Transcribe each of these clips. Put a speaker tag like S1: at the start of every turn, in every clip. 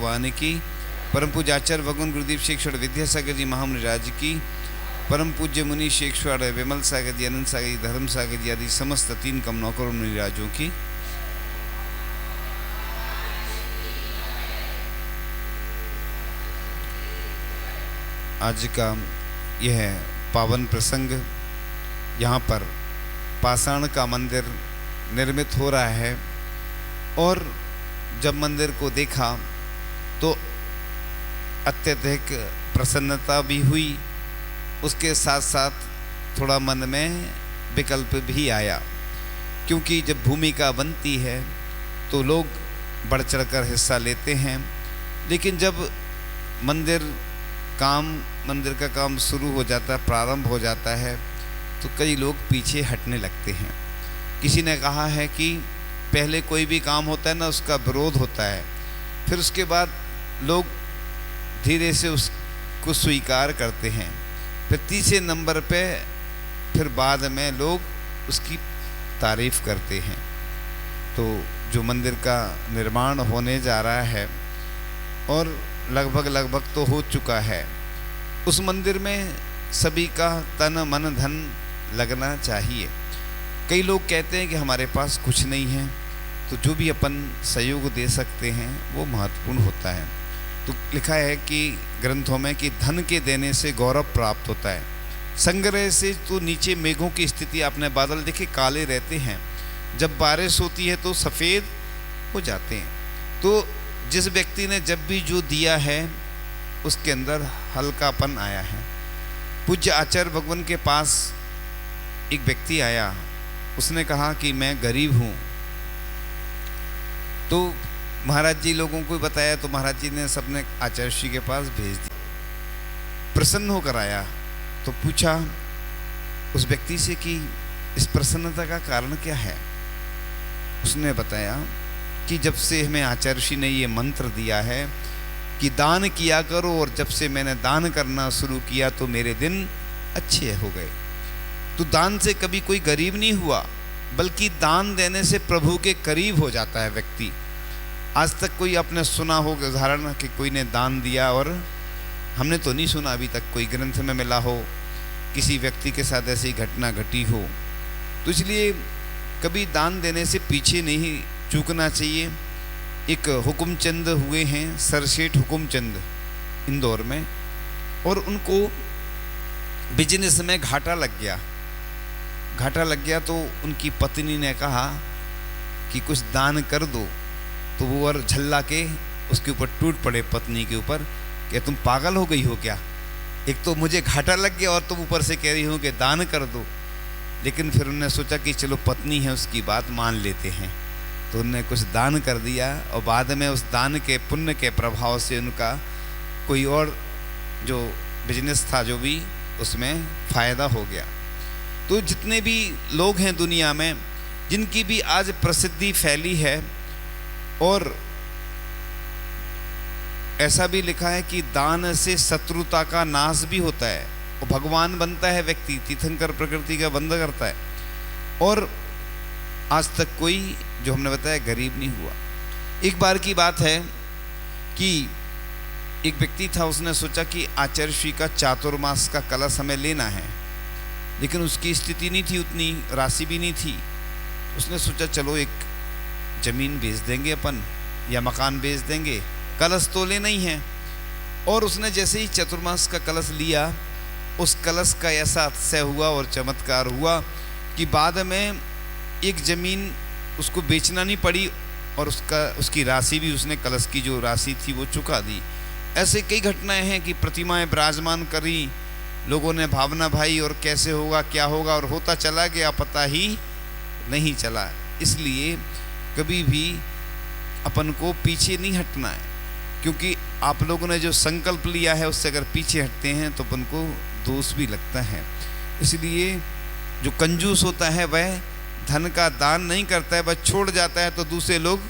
S1: भगवान की, परम पूज्य आचार्य भगवान गुरुदेव शेखर विद्यासागर जी महामुनिराज की, परम पूज्य मुनि शेखर विमल सागर जी, अनंत सागर जी, धर्म सागर जी आदि समस्त 3 कमनौकर मुनिराजों की। आज का यह पावन प्रसंग, यहाँ पर पाषाण का मंदिर निर्मित हो रहा है और जब मंदिर को देखा तो अत्यधिक प्रसन्नता भी हुई, उसके साथ साथ थोड़ा मन में विकल्प भी आया, क्योंकि जब भूमिका बनती है तो लोग बढ़ चढ़कर हिस्सा लेते हैं, लेकिन जब मंदिर का काम शुरू हो जाता है, प्रारंभ हो जाता है, तो कई लोग पीछे हटने लगते हैं। किसी ने कहा है कि पहले कोई भी काम होता है ना, उसका विरोध होता है, फिर उसके बाद लोग धीरे से उसको स्वीकार करते हैं, फिर तीसरे नंबर पे फिर बाद में लोग उसकी तारीफ करते हैं। तो जो मंदिर का निर्माण होने जा रहा है और लगभग तो हो चुका है, उस मंदिर में सभी का तन मन धन लगना चाहिए। कई लोग कहते हैं कि हमारे पास कुछ नहीं है, तो जो भी अपन सहयोग दे सकते हैं वो महत्वपूर्ण होता है। तो लिखा है कि ग्रंथों में कि धन के देने से गौरव प्राप्त होता है, संग्रह से तो नीचे मेघों की स्थिति, आपने बादल देखे काले रहते हैं, जब बारिश होती है तो सफ़ेद हो जाते हैं। तो जिस व्यक्ति ने जब भी जो दिया है उसके अंदर हल्कापन आया है। पूज्य आचार्य भगवान के पास एक व्यक्ति आया, उसने कहा कि मैं गरीब हूँ। तो महाराज जी लोगों को बताया, तो महाराज जी ने सबने आचार्य श्री के पास भेज दिया। प्रसन्न होकर आया तो पूछा उस व्यक्ति से कि इस प्रसन्नता का कारण क्या है। उसने बताया कि जब से हमें आचार्य श्री ने ये मंत्र दिया है कि दान किया करो, और जब से मैंने दान करना शुरू किया तो मेरे दिन अच्छे हो गए। तो दान से कभी कोई गरीब नहीं हुआ, बल्कि दान देने से प्रभु के करीब हो जाता है व्यक्ति। आज तक कोई आपने सुना हो उदाहरण कि कोई ने दान दिया, और हमने तो नहीं सुना अभी तक कोई ग्रंथ में मिला हो किसी व्यक्ति के साथ ऐसी घटना घटी हो। तो इसलिए कभी दान देने से पीछे नहीं चूकना चाहिए। एक हुकुमचंद हुए हैं, सरसेठ हुकुमचंद, इंदौर में, और उनको बिजनेस में घाटा लग गया। तो उनकी पत्नी ने कहा कि कुछ दान कर दो, तो वो और झल्ला के उसके ऊपर टूट पड़े पत्नी के ऊपर कि तुम पागल हो गई हो क्या, एक तो मुझे घाटा लग गया और तुम ऊपर से कह रही हो कि दान कर दो। लेकिन फिर उन्होंने सोचा कि चलो पत्नी है उसकी बात मान लेते हैं, तो उन्होंने कुछ दान कर दिया, और बाद में उस दान के पुण्य के प्रभाव से उनका कोई और जो बिजनेस था जो भी उसमें फ़ायदा हो गया। तो जितने भी लोग हैं दुनिया में जिनकी भी आज प्रसिद्धि फैली है, और ऐसा भी लिखा है कि दान से शत्रुता का नाश भी होता है, और भगवान बनता है व्यक्ति, तीर्थंकर प्रकृति का बंद करता है। और आज तक कोई जो हमने बताया गरीब नहीं हुआ। एक बार की बात है कि एक व्यक्ति था, उसने सोचा कि आचार्य श्री का चातुर्मास का कलश हमें लेना है, लेकिन उसकी स्थिति नहीं थी, उतनी राशि भी नहीं थी। उसने सोचा चलो एक ज़मीन बेच देंगे अपन, या मकान बेच देंगे, कलश तो लेना ही है। और उसने जैसे ही चतुर्मास का कलश लिया, उस कलश का ऐसा अतिशय हुआ और चमत्कार हुआ कि बाद में एक ज़मीन उसको बेचना नहीं पड़ी, और उसकी राशि भी उसने कलश की जो राशि थी वो चुका दी। ऐसे कई घटनाएं हैं कि प्रतिमाएं विराजमान करी, लोगों ने भावना भाई और कैसे होगा क्या होगा, और होता चला गया, पता ही नहीं चला। इसलिए कभी भी अपन को पीछे नहीं हटना है, क्योंकि आप लोगों ने जो संकल्प लिया है उससे अगर पीछे हटते हैं तो अपन को दोष भी लगता है। इसलिए जो कंजूस होता है वह धन का दान नहीं करता है, वह छोड़ जाता है तो दूसरे लोग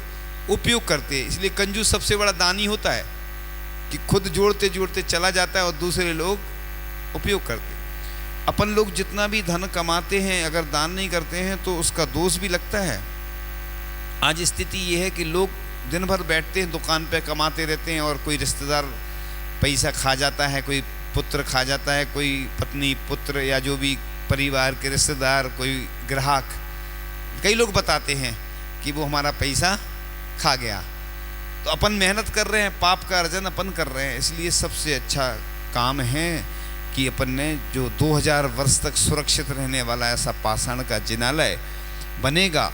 S1: उपयोग करते हैं। इसलिए कंजूस सबसे बड़ा दानी होता है कि खुद जोड़ते जोड़ते चला जाता है और दूसरे लोग उपयोग करते हैं। अपन लोग जितना भी धन कमाते हैं अगर दान नहीं करते हैं तो उसका दोष भी लगता है। आज स्थिति ये है कि लोग दिन भर बैठते हैं दुकान पे, कमाते रहते हैं, और कोई रिश्तेदार पैसा खा जाता है, कोई पुत्र खा जाता है, कोई पत्नी पुत्र या जो भी परिवार के रिश्तेदार, कोई ग्राहक, कई लोग बताते हैं कि वो हमारा पैसा खा गया। तो अपन मेहनत कर रहे हैं, पाप का अर्जन अपन कर रहे हैं। इसलिए सबसे अच्छा काम है कि अपन ने जो 2000 वर्ष तक सुरक्षित रहने वाला ऐसा पाषाण का जिनालय बनेगा,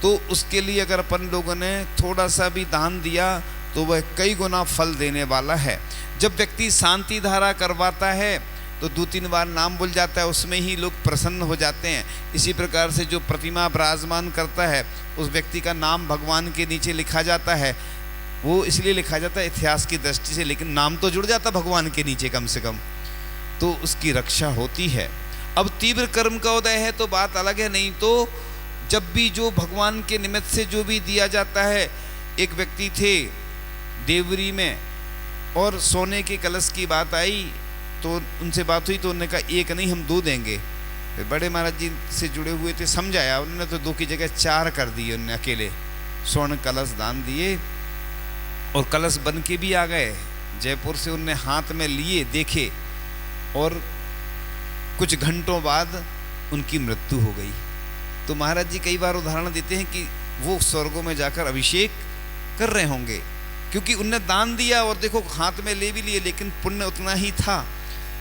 S1: तो उसके लिए अगर अपन लोगों ने थोड़ा सा भी दान दिया तो वह कई गुना फल देने वाला है। जब व्यक्ति शांति धारा करवाता है तो 2-3 बार नाम बोल जाता है, उसमें ही लोग प्रसन्न हो जाते हैं। इसी प्रकार से जो प्रतिमा विराजमान करता है उस व्यक्ति का नाम भगवान के नीचे लिखा जाता है। वो इसलिए लिखा जाता है इतिहास की दृष्टि से, लेकिन नाम तो जुड़ जाता भगवान के नीचे कम से कम, तो उसकी रक्षा होती है। अब तीव्र कर्म का उदय है तो बात अलग है, नहीं तो जब भी जो भगवान के निमित्त से जो भी दिया जाता है। एक व्यक्ति थे देवरी में, और सोने के कलश की बात आई तो उनसे बात हुई तो उन्होंने कहा 1 नहीं हम 2 देंगे। फिर बड़े महाराज जी से जुड़े हुए थे, समझाया उन्होंने, तो 2 की जगह 4 कर दिए। उन्होंने अकेले स्वर्ण कलश दान दिए, और कलश बन के भी आ गए। जयपुर से उनने हाथ में लिए, देखे, और कुछ घंटों बाद उनकी मृत्यु हो गई। तो महाराज जी कई बार उदाहरण देते हैं कि वो स्वर्गों में जाकर अभिषेक कर रहे होंगे, क्योंकि उनने दान दिया और देखो हाथ में ले भी लिए, लेकिन पुण्य उतना ही था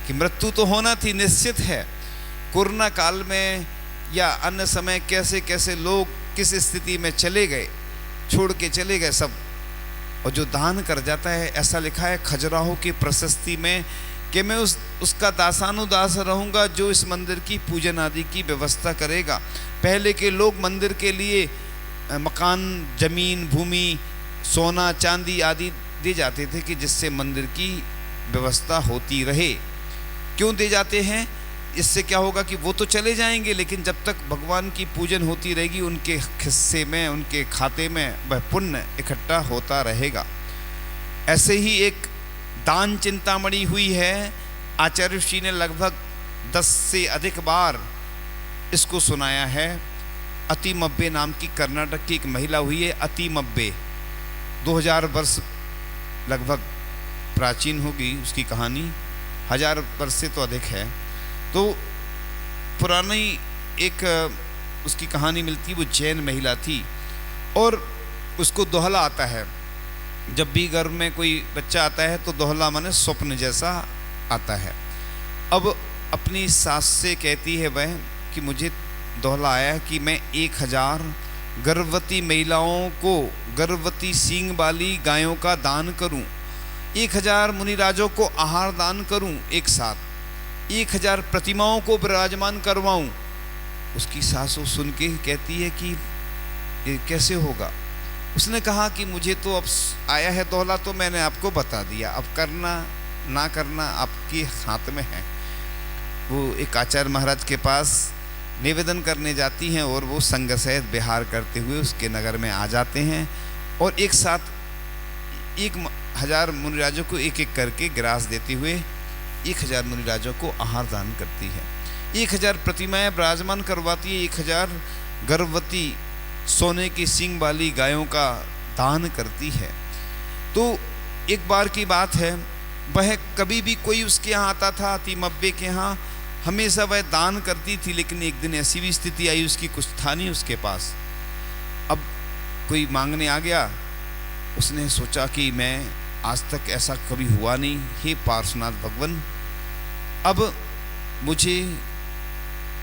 S1: कि मृत्यु तो होना थी, निश्चित है। कोरोना काल में या अन्य समय कैसे कैसे लोग किस स्थिति में चले गए, छोड़ के चले गए सब। और जो दान कर जाता है, ऐसा लिखा है खजुराहो की प्रशस्ति में कि मैं उसका दासानुदास रहूँगा जो इस मंदिर की पूजन आदि की व्यवस्था करेगा। पहले के लोग मंदिर के लिए मकान, जमीन, भूमि, सोना, चांदी आदि दे जाते थे कि जिससे मंदिर की व्यवस्था होती रहे। क्यों दे जाते हैं? इससे क्या होगा कि वो तो चले जाएंगे, लेकिन जब तक भगवान की पूजन होती रहेगी उनके हिस्से में, उनके खाते में वह पुण्य इकट्ठा होता रहेगा। ऐसे ही एक दान चिंतामणि हुई है। आचार्य श्री ने लगभग 10 से अधिक बार इसको सुनाया है। अतिमब्बे नाम की कर्नाटक की एक महिला हुई है, अतिमब्बे, 2000 वर्ष लगभग प्राचीन होगी उसकी कहानी, 1000 वर्ष से तो अधिक है। तो पुरानी एक उसकी कहानी मिलती, वो जैन महिला थी, और उसको दोहला आता है। जब भी घर में कोई बच्चा आता है तो दोहला माने स्वप्न जैसा आता है। अब अपनी सास से कहती है वह कि मुझे दोहला आया कि मैं 1000 गर्भवती महिलाओं को गर्भवती सींग वाली गायों का दान करूं, 1000 मुनिराजों को आहार दान करूं, एक साथ 1000 प्रतिमाओं को विराजमान करवाऊं। उसकी सासू सुन के कहती है कि ये कैसे होगा। उसने कहा कि मुझे तो अब आया है दोहला, तो मैंने आपको बता दिया, अब करना ना करना आपके हाथ में है। वो एक आचार्य महाराज के पास निवेदन करने जाती हैं, और वो संग सहित विहार करते हुए उसके नगर में आ जाते हैं, और एक साथ 1000 मुनिराजों को एक एक करके ग्रास देते हुए 1000 मुनिराजों को आहार दान करती है। 1000 प्रतिमाएं विराजमान करवाती है, 1000 गर्भवती सोने की सींग वाली गायों का दान करती है। तो एक बार की बात है, वह कभी भी कोई उसके यहाँ आता था, अतिमब्बे के यहाँ हमेशा वह दान करती थी, लेकिन एक दिन ऐसी भी स्थिति आई उसकी कुछ था नहीं उसके पास। अब कोई मांगने आ गया, उसने सोचा कि मैं आज तक ऐसा कभी हुआ नहीं, हे पार्श्वनाथ भगवान, अब मुझे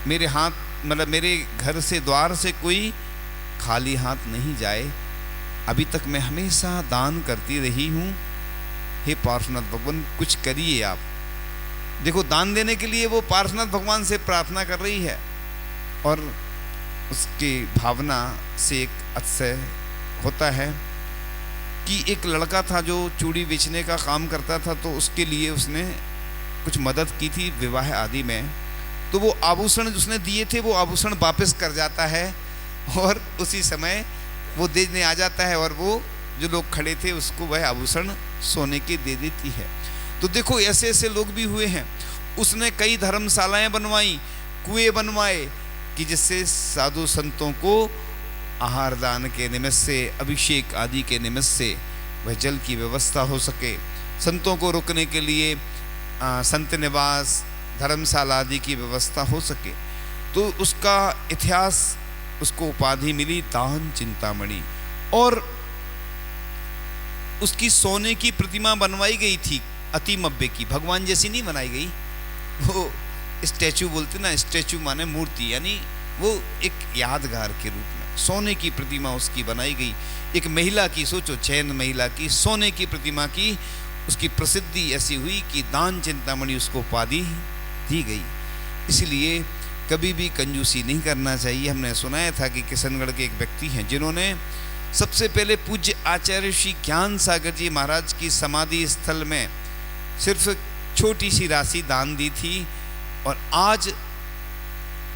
S1: मेरे हाथ मतलब मेरे घर से द्वार से कोई खाली हाथ नहीं जाए। अभी तक मैं हमेशा दान करती रही हूँ, हे पार्श्वनाथ भगवान कुछ करिए आप। देखो दान देने के लिए वो पार्श्वनाथ भगवान से प्रार्थना कर रही है, और उसकी भावना से एक अतिशय होता है कि एक लड़का था जो चूड़ी बेचने का काम करता था, तो उसके लिए उसने कुछ मदद की थी विवाह आदि में। तो वो आभूषण जिसने दिए थे वो आभूषण वापस कर जाता है, और उसी समय वो देने आ जाता है, और वो जो लोग खड़े थे उसको वह आभूषण सोने के दे देती है। तो देखो ऐसे ऐसे लोग भी हुए हैं। उसने कई धर्मशालाएं बनवाई, कुएं बनवाए कि जिससे साधु संतों को आहार दान के निमित्त से, अभिषेक आदि के निमित्त से वह जल की व्यवस्था हो सके, संतों को रुकने के लिए संत निवास, धर्मशाला आदि की व्यवस्था हो सके। तो उसका इतिहास, उसको उपाधि मिली दान चिंतामणि। और उसकी सोने की प्रतिमा बनवाई गई थी, अतिमव्य की, भगवान जैसी नहीं बनाई गई। वो स्टैचू बोलते ना, स्टैचू माने मूर्ति, यानी वो एक यादगार के रूप में सोने की प्रतिमा उसकी बनाई गई। एक महिला की, सोचो, जैन महिला की सोने की प्रतिमा की उसकी प्रसिद्धि ऐसी हुई कि दान चिंतामणि उसको उपाधि दी गई। इसलिए कभी भी कंजूसी नहीं करना चाहिए। हमने सुनाया था कि किशनगढ़ के एक व्यक्ति हैं जिन्होंने सबसे पहले पूज्य आचार्य श्री ज्ञान सागर जी महाराज की समाधि स्थल में सिर्फ छोटी सी राशि दान दी थी, और आज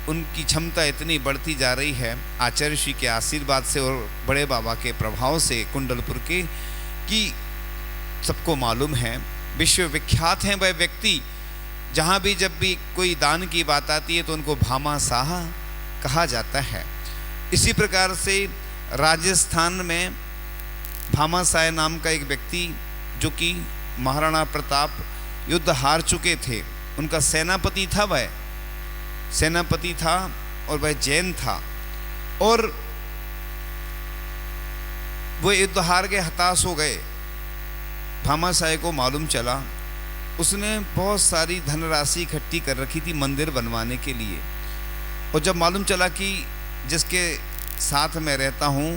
S1: उनकी क्षमता इतनी बढ़ती जा रही है आचार्य श्री के आशीर्वाद से और बड़े बाबा के प्रभाव से कुंडलपुर के, कि सबको मालूम है, विश्वविख्यात हैं वह व्यक्ति। जहाँ भी जब भी कोई दान की बात आती है तो उनको भामा शाह कहा जाता है। इसी प्रकार से राजस्थान में भामा शाह नाम का एक व्यक्ति, जो कि महाराणा प्रताप युद्ध हार चुके थे, उनका सेनापति था, वह सेनापति था और वह जैन था। और वो युद्ध हार के हताश हो गए। भामा शाह को मालूम चला, उसने बहुत सारी धनराशि इकट्ठी कर रखी थी मंदिर बनवाने के लिए, और जब मालूम चला कि जिसके साथ मैं रहता हूँ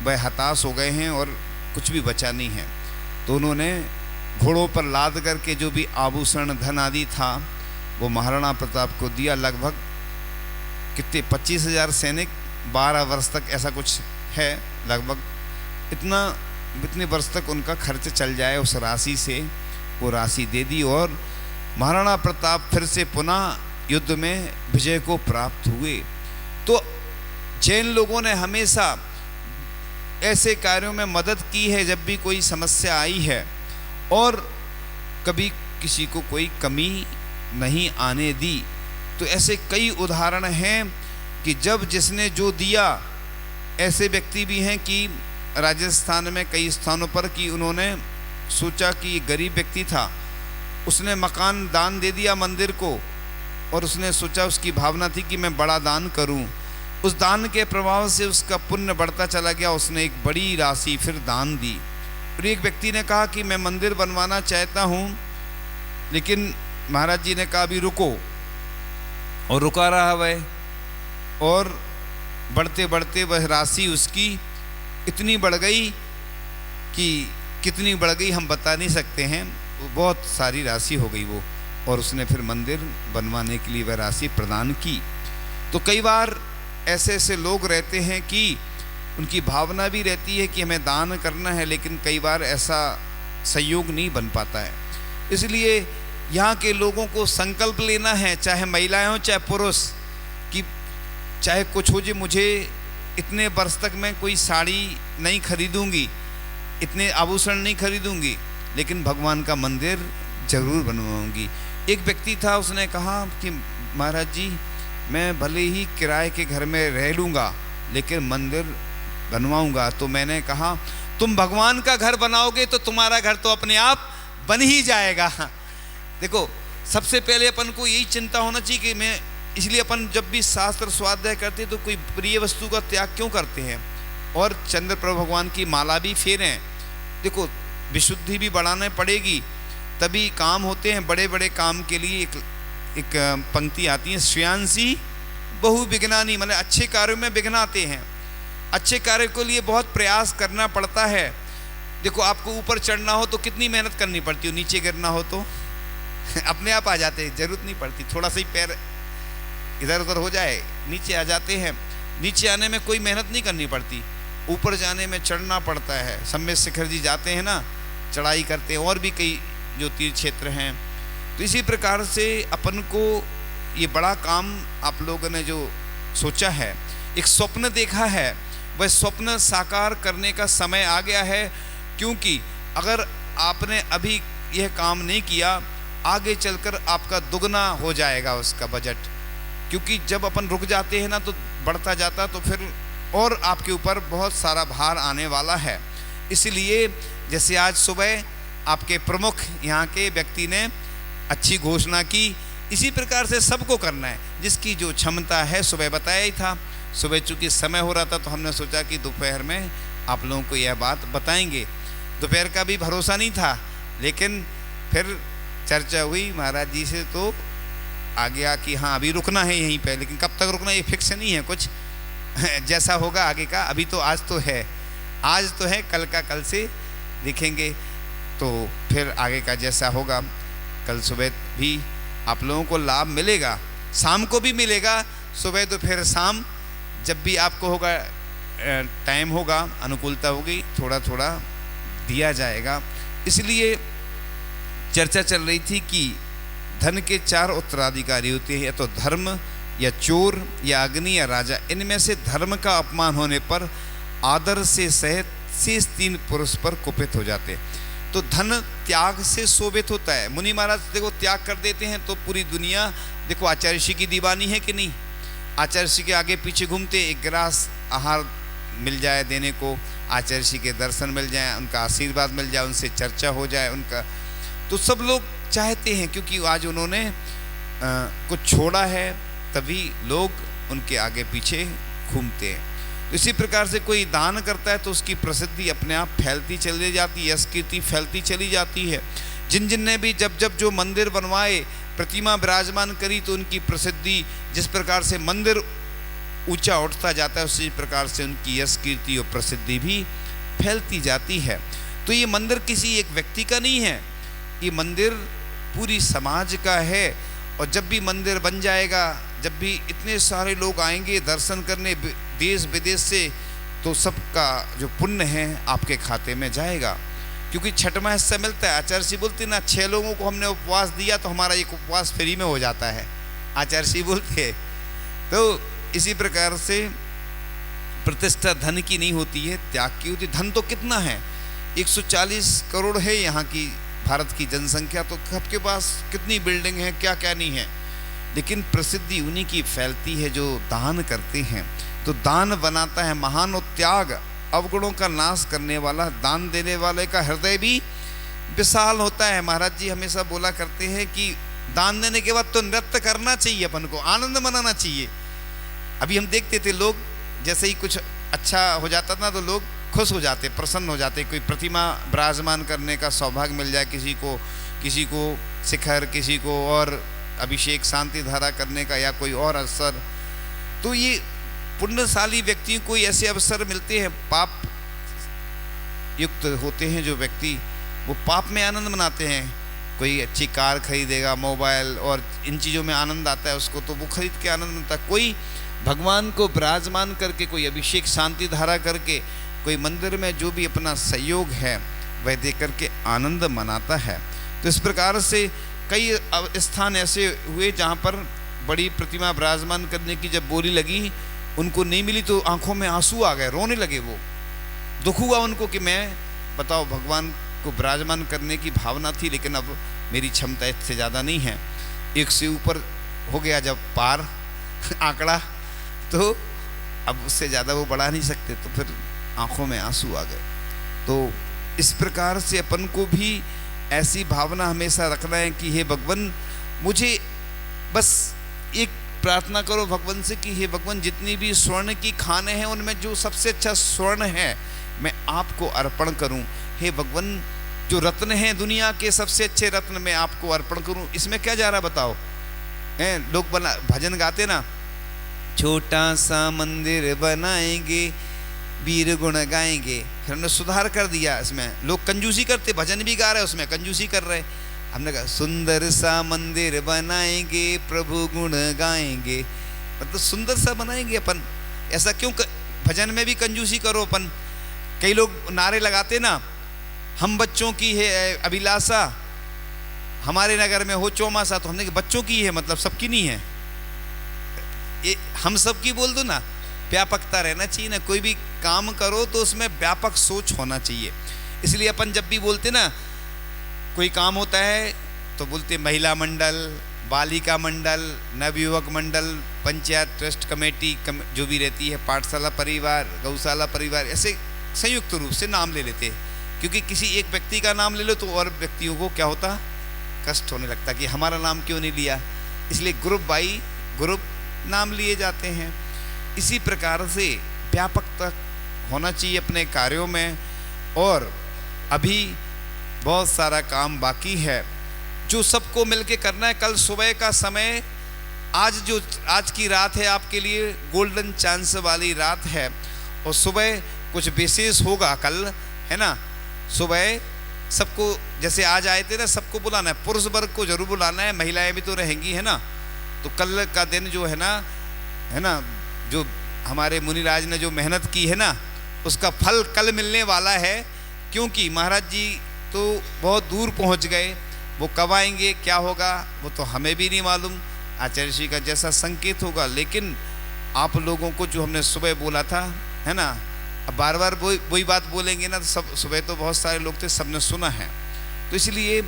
S1: वह हताश हो गए हैं और कुछ भी बचा नहीं है, तो उन्होंने घोड़ों पर लाद करके जो भी आभूषण धन आदि था वो महाराणा प्रताप को दिया। लगभग कितने 25,000 सैनिक, 12 वर्ष तक ऐसा कुछ है, लगभग इतने वर्ष तक उनका खर्च चल जाए, उस राशि से वो राशि दे दी, और महाराणा प्रताप फिर से पुनः युद्ध में विजय को प्राप्त हुए। तो जैन लोगों ने हमेशा ऐसे कार्यों में मदद की है जब भी कोई समस्या आई है, और कभी किसी को कोई कमी नहीं आने दी। तो ऐसे कई उदाहरण हैं कि जब जिसने जो दिया, ऐसे व्यक्ति भी हैं कि राजस्थान में कई स्थानों पर कि उन्होंने सोचा कि गरीब व्यक्ति था, उसने मकान दान दे दिया मंदिर को, और उसने सोचा, उसकी भावना थी कि मैं बड़ा दान करूं। उस दान के प्रभाव से उसका पुण्य बढ़ता चला गया, उसने एक बड़ी राशि फिर दान दी। और एक व्यक्ति ने कहा कि मैं मंदिर बनवाना चाहता हूं, लेकिन महाराज जी ने कहा अभी रुको, और रुका रहा वह, और बढ़ते बढ़ते वह राशि उसकी इतनी बढ़ गई कि कितनी बढ़ गई हम बता नहीं सकते हैं, बहुत सारी राशि हो गई वो, और उसने फिर मंदिर बनवाने के लिए वह राशि प्रदान की। तो कई बार ऐसे ऐसे लोग रहते हैं कि उनकी भावना भी रहती है कि हमें दान करना है, लेकिन कई बार ऐसा संयोग नहीं बन पाता है। इसलिए यहाँ के लोगों को संकल्प लेना है, चाहे महिलाएं हो चाहे पुरुष, कि चाहे कुछ हो, जी मुझे इतने वर्ष तक मैं कोई साड़ी नहीं खरीदूंगी, इतने आभूषण नहीं खरीदूंगी, लेकिन भगवान का मंदिर जरूर बनवाऊंगी। एक व्यक्ति था, उसने कहा कि महाराज जी मैं भले ही किराए के घर में रह लूँगा, लेकिन मंदिर बनवाऊंगा। तो मैंने कहा तुम भगवान का घर बनाओगे तो तुम्हारा घर तो अपने आप बन ही जाएगा। देखो, सबसे पहले अपन को यही चिंता होना चाहिए कि मैं, इसलिए अपन जब भी शास्त्र स्वाध्याय करते हैं तो कोई प्रिय वस्तु का त्याग क्यों करते हैं, और चंद्र प्रभु भगवान की माला भी फेरें। देखो, विशुद्धि भी बढ़ाना पड़ेगी, तभी काम होते हैं। बड़े बड़े काम के लिए एक पंक्ति आती है, श्रेयांसी बहु विघ्नानी, मतलब अच्छे कार्यों में विघ्न आते हैं। अच्छे कार्य के लिए बहुत प्रयास करना पड़ता है। देखो, आपको ऊपर चढ़ना हो तो कितनी मेहनत करनी पड़ती हो, नीचे गिरना हो तो अपने आप आ जाते हैं, जरूरत नहीं पड़ती, थोड़ा सा ही पैर इधर उधर हो जाए नीचे आ जाते हैं। नीचे आने में कोई मेहनत नहीं करनी पड़ती, ऊपर जाने में चढ़ना पड़ता है। सम्मेद शिखर जी जाते हैं ना, चढ़ाई करते हैं, और भी कई जो तीर्थ क्षेत्र हैं। तो इसी प्रकार से अपन को ये बड़ा काम आप लोगों ने जो सोचा है, एक स्वप्न देखा है, वह स्वप्न साकार करने का समय आ गया है। क्योंकि अगर आपने अभी यह काम नहीं किया, आगे चलकर आपका दुगना हो जाएगा उसका बजट। क्योंकि जब अपन रुक जाते हैं ना तो बढ़ता जाता, तो फिर और आपके ऊपर बहुत सारा भार आने वाला है। इसलिए जैसे आज सुबह आपके प्रमुख यहाँ के व्यक्ति ने अच्छी घोषणा की, इसी प्रकार से सबको करना है जिसकी जो क्षमता है। सुबह बताया ही था, सुबह चूँकि समय हो रहा था तो हमने सोचा कि दोपहर में आप लोगों को यह बात बताएंगे। दोपहर का भी भरोसा नहीं था, लेकिन फिर चर्चा हुई महाराज जी से तो आ गया कि हाँ अभी रुकना है यहीं पे, लेकिन कब तक रुकना ये फिक्स नहीं है कुछ जैसा होगा आगे का। अभी तो आज तो है, आज तो है, कल का कल से देखेंगे, तो फिर आगे का जैसा होगा। कल सुबह भी आप लोगों को लाभ मिलेगा, शाम को भी मिलेगा, सुबह तो फिर शाम जब भी आपको होगा टाइम होगा, अनुकूलता होगी, थोड़ा थोड़ा दिया जाएगा। इसलिए चर्चा चल रही थी कि धन के 4 उत्तराधिकारी होते हैं, या तो धर्म या चोर या अग्नि या राजा। इनमें से धर्म का अपमान होने पर आदर से सहित शेष 3 पुरुष पर कुपित हो जाते। तो धन त्याग से शोभित होता है। मुनि महाराज देखो त्याग कर देते हैं तो पूरी दुनिया देखो आचार्य ऋषि की दीवानी है कि नहीं। आचार्य ऋषि के आगे पीछे घूमते, एक गिलास आहार मिल जाए देने को, आचार्य ऋषि के दर्शन मिल जाए, उनका आशीर्वाद मिल जाए, उनसे चर्चा हो जाए उनका, तो सब लोग चाहते हैं, क्योंकि आज उन्होंने कुछ छोड़ा है, तभी लोग उनके आगे पीछे घूमते हैं। इसी प्रकार से कोई दान करता है तो उसकी प्रसिद्धि अपने आप फैलती चली जाती है, यश कीर्ति फैलती चली जाती है। जिन जिन ने भी जब जब जो मंदिर बनवाए, प्रतिमा विराजमान करी, तो उनकी प्रसिद्धि, जिस प्रकार से मंदिर ऊंचा उठता जाता है उसी प्रकार से उनकी यश कीर्ति और प्रसिद्धि भी फैलती जाती है। तो ये मंदिर किसी एक व्यक्ति का नहीं है, ये मंदिर पूरी समाज का है। और जब भी मंदिर बन जाएगा, जब भी इतने सारे लोग आएंगे दर्शन करने देश विदेश से, तो सबका जो पुण्य है आपके खाते में जाएगा, क्योंकि छठवां हिस्सा मिलता है। आचार्य श्री बोलते ना, 6 लोगों को हमने उपवास दिया तो हमारा एक उपवास फ्री में हो जाता है, आचार्य श्री बोलते। तो इसी प्रकार से प्रतिष्ठा धन की नहीं होती है, त्याग की होती। धन तो कितना है, 140 करोड़ है यहाँ की भारत की जनसंख्या, तो सबके पास कितनी बिल्डिंग है, क्या क्या नहीं है, लेकिन प्रसिद्धि उन्हीं की फैलती है जो दान करते हैं। तो दान बनाता है महान, और त्याग अवगुणों का नाश करने वाला। दान देने वाले का हृदय भी विशाल होता है। महाराज जी हमेशा बोला करते हैं कि दान देने के बाद तो नृत्य करना चाहिए, अपन को आनंद मनाना चाहिए। अभी हम देखते थे लोग जैसे ही कुछ अच्छा हो जाता था तो लोग खुश हो जाते, प्रसन्न हो जाते। कोई प्रतिमा विराजमान करने का सौभाग्य मिल जाए किसी को शिखर, किसी को और अभिषेक शांति धारा करने का, या कोई और अवसर, तो ये पुण्यशाली व्यक्तियों को ऐसे अवसर मिलते हैं। पाप युक्त होते हैं जो व्यक्ति, वो पाप में आनंद मनाते हैं। कोई अच्छी कार खरीदेगा, मोबाइल और इन चीज़ों में आनंद आता है उसको, तो वो खरीद के आनंद मिलता है। कोई भगवान को विराजमान करके, कोई अभिषेक शांति धारा करके, कोई मंदिर में जो भी अपना सहयोग है वह दे करके आनंद मनाता है। तो इस प्रकार से कई स्थान ऐसे हुए जहाँ पर बड़ी प्रतिमा विराजमान करने की जब बोली लगी, उनको नहीं मिली तो आंखों में आंसू आ गए, रोने लगे। वो दुख हुआ उनको कि मैं बताओ भगवान को विराजमान करने की भावना थी, लेकिन अब मेरी क्षमता इससे ज़्यादा नहीं है। एक से ऊपर हो गया जब पार आंकड़ा, तो अब उससे ज़्यादा वो बढ़ा नहीं सकते, तो फिर आंखों में आंसू आ गए। तो इस प्रकार से अपन को भी ऐसी भावना हमेशा रखना है कि हे भगवान, मुझे बस एक प्रार्थना करो भगवान से कि हे भगवान, जितनी भी स्वर्ण की खाने हैं उनमें जो सबसे अच्छा स्वर्ण है मैं आपको अर्पण करूं। हे भगवान, जो रत्न हैं दुनिया के सबसे अच्छे रत्न मैं आपको अर्पण करूं। इसमें क्या जा रहा बताओ? लोग भजन गाते ना, छोटा सा मंदिर बनाएंगे, वीर गुण गाएंगे। फिर हमने सुधार कर दिया, इसमें लोग कंजूसी करते, भजन भी गा रहे उसमें कंजूसी कर रहे। हमने कहा सुंदर सा मंदिर बनाएंगे, प्रभु गुण गाएंगे, मतलब सुंदर सा बनाएंगे अपन। ऐसा क्यों भजन में भी कंजूसी करो अपन? कई लोग नारे लगाते ना, हम बच्चों की है अभिलाषा, हमारे नगर में हो चौमासा, तो हमने बच्चों की है, मतलब सबकी नहीं है, ये हम सबकी बोल दो ना। व्यापकता रहना चाहिए ना, कोई भी काम करो तो उसमें व्यापक सोच होना चाहिए। इसलिए अपन जब भी बोलते ना, कोई काम होता है तो बोलते महिला मंडल, बालिका मंडल, नवयुवक मंडल, पंचायत ट्रस्ट कमेटी जो भी रहती है, पाठशाला परिवार, गौशाला परिवार, ऐसे संयुक्त रूप से नाम ले लेते हैं। क्योंकि किसी एक व्यक्ति का नाम ले लो तो और व्यक्तियों को क्या होता, कष्ट होने लगता कि हमारा नाम क्यों नहीं लिया, इसलिए ग्रुप बाई ग्रुप नाम लिए जाते हैं। इसी प्रकार से व्यापकता होना चाहिए अपने कार्यों में। और अभी बहुत सारा काम बाकी है जो सबको मिलके करना है। कल सुबह का समय, आज की रात है आपके लिए गोल्डन चांस वाली रात है, और सुबह कुछ विशेष होगा कल, है ना। सुबह सबको, जैसे आज आए थे ना, सबको बुलाना है, पुरुष वर्ग को जरूर बुलाना है, महिलाएं भी तो रहेंगी, है ना। तो कल का दिन जो है ना, जो हमारे मुनिराज ने जो मेहनत की है ना, उसका फल कल मिलने वाला है। क्योंकि महाराज जी तो बहुत दूर पहुंच गए, वो कब आएंगे, क्या होगा, वो तो हमें भी नहीं मालूम, आचार्य श्री का जैसा संकेत होगा। लेकिन आप लोगों को जो हमने सुबह बोला था, है ना, अब बार बार वही बात बोलेंगे ना, तो सब सुबह तो बहुत सारे लोग थे, सबने सुना है। तो इसलिए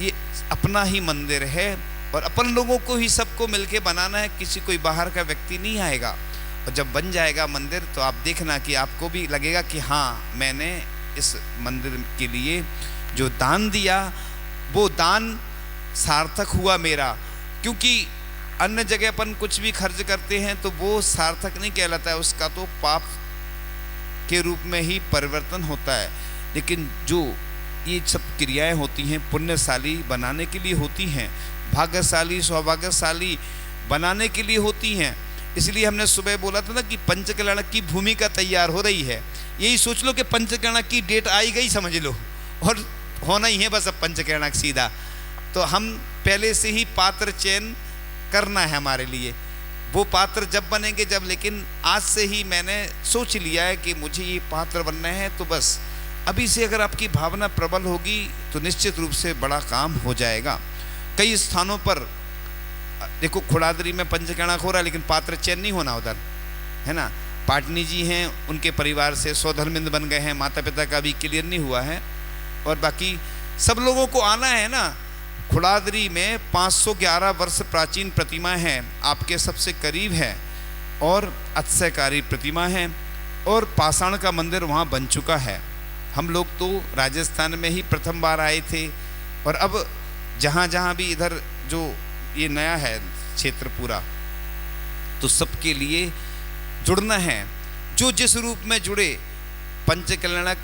S1: ये अपना ही मंदिर है और अपन लोगों को ही सबको मिलके बनाना है, किसी कोई बाहर का व्यक्ति नहीं आएगा। और जब बन जाएगा मंदिर तो आप देखना कि आपको भी लगेगा कि हाँ, मैंने इस मंदिर के लिए जो दान दिया वो दान सार्थक हुआ मेरा। क्योंकि अन्य जगह अपन कुछ भी खर्च करते हैं तो वो सार्थक नहीं कहलाता है, उसका तो पाप के रूप में ही परिवर्तन होता है। लेकिन जो ये सब क्रियाएं होती हैं पुण्यशाली बनाने के लिए होती हैं, भाग्यशाली सौभाग्यशाली बनाने के लिए होती हैं। इसलिए हमने सुबह बोला था ना कि पंचकल्याण की भूमिका तैयार हो रही है। यही सोच लो कि पंचकल्याण की डेट आई गई समझ लो, और होना ही है बस अब पंचकल्याण सीधा। तो हम पहले से ही पात्र चयन करना है हमारे लिए, वो पात्र जब बनेंगे जब, लेकिन आज से ही मैंने सोच लिया है कि मुझे ये पात्र बनना है। तो बस अभी से अगर आपकी भावना प्रबल होगी तो निश्चित रूप से बड़ा काम हो जाएगा। कई स्थानों पर देखो, खुड़ादरी में पंचकल्याण हो रहा है लेकिन पात्र चयन नहीं होना उधर, है ना। पाटनी जी हैं, उनके परिवार से स्वधर्मिंद बन गए हैं, माता पिता का भी क्लियर नहीं हुआ है, और बाकी सब लोगों को आना है ना। खुड़ादरी में 511 वर्ष प्राचीन प्रतिमा है, आपके सबसे करीब है, और अतिशयकारी प्रतिमा है, और पाषाण का मंदिर वहाँ बन चुका है। हम लोग तो राजस्थान में ही प्रथम बार आए थे, और अब जहाँ जहाँ भी इधर जो ये नया है क्षेत्र पूरा, तो सबके लिए जुड़ना है। जो जिस रूप में जुड़े, पंचकल्याणक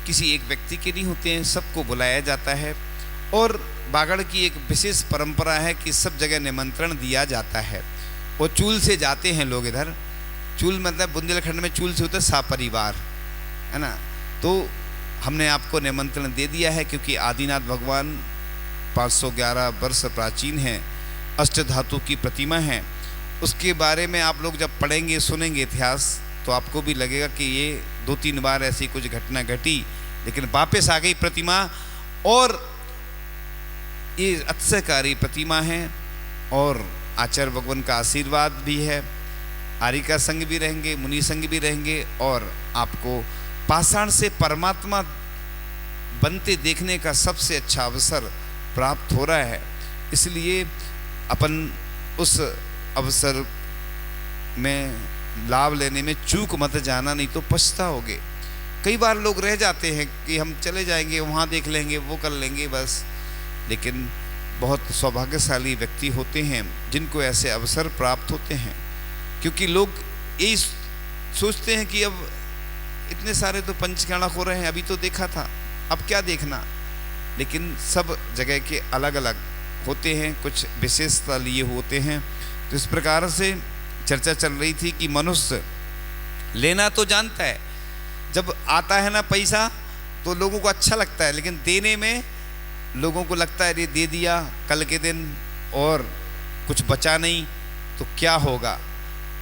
S1: किसी एक व्यक्ति के नहीं होते हैं, सबको बुलाया जाता है। और बागड़ की एक विशेष परंपरा है कि सब जगह निमंत्रण दिया जाता है, और चूल से जाते हैं लोग इधर। चूल मतलब बुंदेलखंड में चूल से होता है सापरिवार, है ना। तो हमने आपको निमंत्रण दे दिया है, क्योंकि आदिनाथ भगवान 511 वर्ष प्राचीन हैं, अष्टधातु की प्रतिमा है। उसके बारे में आप लोग जब पढ़ेंगे सुनेंगे इतिहास तो आपको भी लगेगा कि ये 2-3 बार ऐसी कुछ घटना घटी, लेकिन वापस आ गई प्रतिमा। और ये अतिशयकारी प्रतिमा है, और आचार्य भगवान का आशीर्वाद भी है। आरिका संघ भी रहेंगे, मुनि संघ भी रहेंगे, और आपको पाषाण से परमात्मा बनते देखने का सबसे अच्छा अवसर प्राप्त हो रहा है। इसलिए अपन उस अवसर में लाभ लेने में चूक मत जाना, नहीं तो पछताओगे। कई बार लोग रह जाते हैं कि हम चले जाएंगे, वहाँ देख लेंगे, वो कर लेंगे बस। लेकिन बहुत सौभाग्यशाली व्यक्ति होते हैं जिनको ऐसे अवसर प्राप्त होते हैं, क्योंकि लोग यही सोचते हैं कि अब इतने सारे तो पंचकल्याण हो रहे हैं, अभी तो देखा था, अब क्या देखना। लेकिन सब जगह के अलग अलग होते हैं, कुछ विशेषता लिए होते हैं। तो इस प्रकार से चर्चा चल रही थी कि मनुष्य लेना तो जानता है, जब आता है ना पैसा तो लोगों को अच्छा लगता है, लेकिन देने में लोगों को लगता है ये दे दिया कल के दिन और कुछ बचा नहीं तो क्या होगा।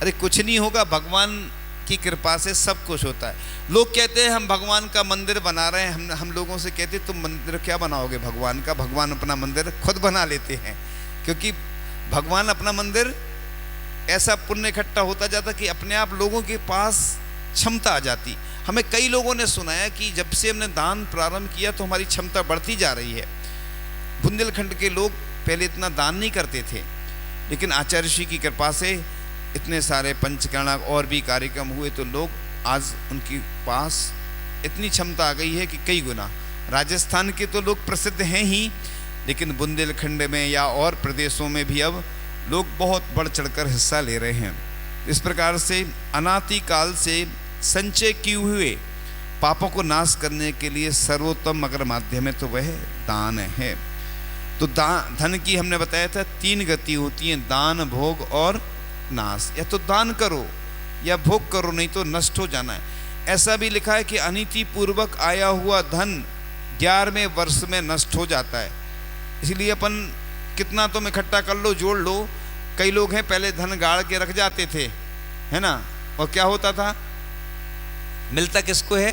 S1: अरे कुछ नहीं होगा, भगवान की कृपा से सब कुछ होता है। लोग कहते हैं हम भगवान का मंदिर बना रहे हैं, हम लोगों से कहते तुम मंदिर क्या बनाओगे भगवान का, भगवान अपना मंदिर खुद बना लेते हैं। क्योंकि भगवान अपना मंदिर ऐसा पुण्य इकट्ठा होता जाता कि अपने आप लोगों के पास क्षमता आ जाती। हमें कई लोगों ने सुनाया कि जब से हमने दान प्रारंभ किया तो हमारी क्षमता बढ़ती जा रही है। बुंदेलखंड के लोग पहले इतना दान नहीं करते थे, लेकिन आचार्य ऋषि की कृपा से इतने सारे पंचकर्णा और भी कार्यक्रम हुए तो लोग आज उनके पास इतनी क्षमता आ गई है कि कई गुना। राजस्थान के तो लोग प्रसिद्ध हैं ही, लेकिन बुंदेलखंड में या और प्रदेशों में भी अब लोग बहुत बढ़ चढ़कर हिस्सा ले रहे हैं। इस प्रकार से अनादि काल से संचय किए हुए पापों को नाश करने के लिए सर्वोत्तम अगर माध्यम है तो वह दान है। तो धन की हमने बताया था 3 गति होती हैं, दान, भोग और नाश। या तो दान करो या भोग करो, नहीं तो नष्ट हो जाना है। ऐसा भी लिखा है कि अनीति पूर्वक आया हुआ धन 11वें वर्ष में नष्ट हो जाता है। इसलिए अपन कितना तुम इकट्ठा कर लो, जोड़ लो। कई लोग हैं पहले धन गाड़ के रख जाते थे, है ना, और क्या होता था, मिलता किसको है,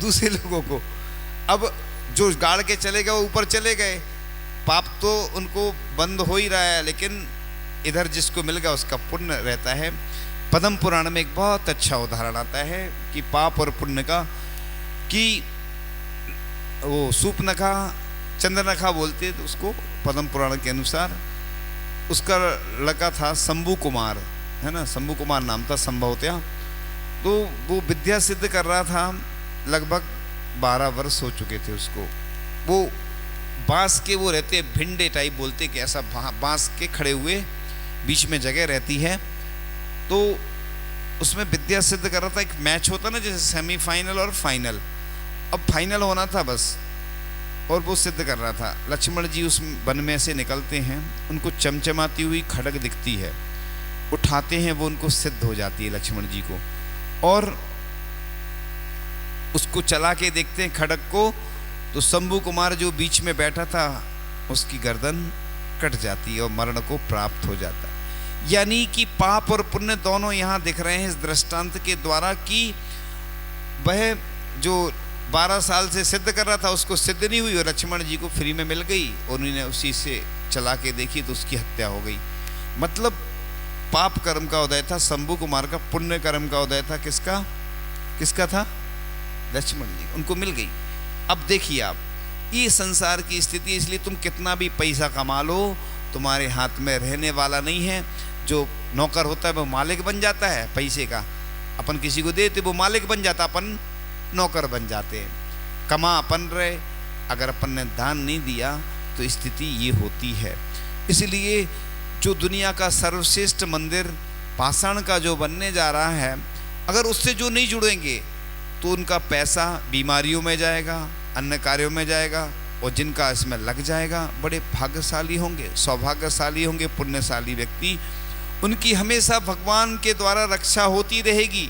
S1: दूसरे लोगों को। अब जो गाड़ के चले गए वो ऊपर चले गए, पाप तो उनको बंद हो ही रहा है, लेकिन इधर जिसको मिल गया उसका पुण्य रहता है। पद्म पुराण में एक बहुत अच्छा उदाहरण आता है कि पाप और पुण्य का, कि वो सूपनखा, चंद्रनखा बोलते तो उसको पद्म पुराण के अनुसार। उसका लड़का था शंभू कुमार, है ना, शंभू कुमार नाम था संभवतया। तो वो विद्या सिद्ध कर रहा था, लगभग 12 वर्ष हो चुके थे उसको। वो बांस के वो रहते भिंडे टाइप बोलते कि ऐसा बांस के खड़े हुए बीच में जगह रहती है, तो उसमें विद्या सिद्ध कर रहा था। एक मैच होता ना जैसे सेमीफाइनल और फाइनल, अब फाइनल होना था बस, और वो सिद्ध कर रहा था। लक्ष्मण जी उस वन में से निकलते हैं, उनको चमचमाती हुई खड़ग दिखती है, उठाते हैं, वो उनको सिद्ध हो जाती है लक्ष्मण जी को, और उसको चला के देखते हैं खड़ग को, तो शंभू कुमार जो बीच में बैठा था उसकी गर्दन कट जाती है और मरण को प्राप्त हो जाता है। यानी कि पाप और पुण्य दोनों यहाँ दिख रहे हैं इस दृष्टांत के द्वारा, कि वह जो 12 साल से सिद्ध कर रहा था उसको सिद्ध नहीं हुई और लक्ष्मण जी को फ्री में मिल गई, और उन्होंने उसी से चला के देखी तो उसकी हत्या हो गई। मतलब पाप कर्म का उदय था शंभू कुमार का, पुण्य कर्म का उदय था किसका, किसका था, लक्ष्मण जी, उनको मिल गई। अब देखिए आप, ये संसार की स्थिति, इसलिए तुम कितना भी पैसा कमा लो तुम्हारे हाथ में रहने वाला नहीं है। जो नौकर होता है वो मालिक बन जाता है पैसे का, अपन किसी को देते वो मालिक बन जाता, अपन नौकर बन जाते हैं। कमा अपन रहे, अगर अपन ने दान नहीं दिया तो स्थिति ये होती है। इसलिए जो दुनिया का सर्वश्रेष्ठ मंदिर पाषाण का जो बनने जा रहा है, अगर उससे जो नहीं जुड़ेंगे तो उनका पैसा बीमारियों में जाएगा, अन्य कार्यों में जाएगा, और जिनका इसमें लग जाएगा बड़े भाग्यशाली होंगे, सौभाग्यशाली होंगे, पुण्यशाली व्यक्ति। उनकी हमेशा भगवान के द्वारा रक्षा होती रहेगी,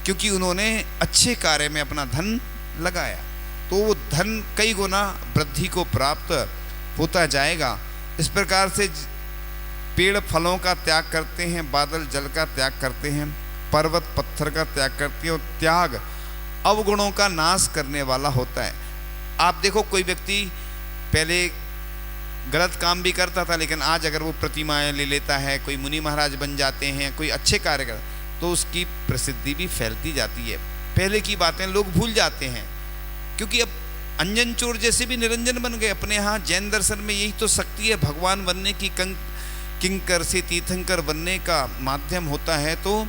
S1: क्योंकि उन्होंने अच्छे कार्य में अपना धन लगाया, तो वो धन कई गुना वृद्धि को प्राप्त होता जाएगा। इस प्रकार से पेड़ फलों का त्याग करते हैं, बादल जल का त्याग करते हैं, पर्वत पत्थर का त्याग करते हैं, और त्याग अवगुणों का नाश करने वाला होता है। आप देखो, कोई व्यक्ति पहले गलत काम भी करता था, लेकिन आज अगर वो प्रतिमाएं ले लेता है, कोई मुनि महाराज बन जाते हैं, कोई अच्छे कार्य कर, तो उसकी प्रसिद्धि भी फैलती जाती है। पहले की बातें लोग भूल जाते हैं, क्योंकि अब अंजन चोर जैसे भी निरंजन बन गए। अपने यहाँ जैन दर्शन में यही तो शक्ति है, भगवान बनने की, किंकर से तीर्थंकर बनने का माध्यम होता है, तो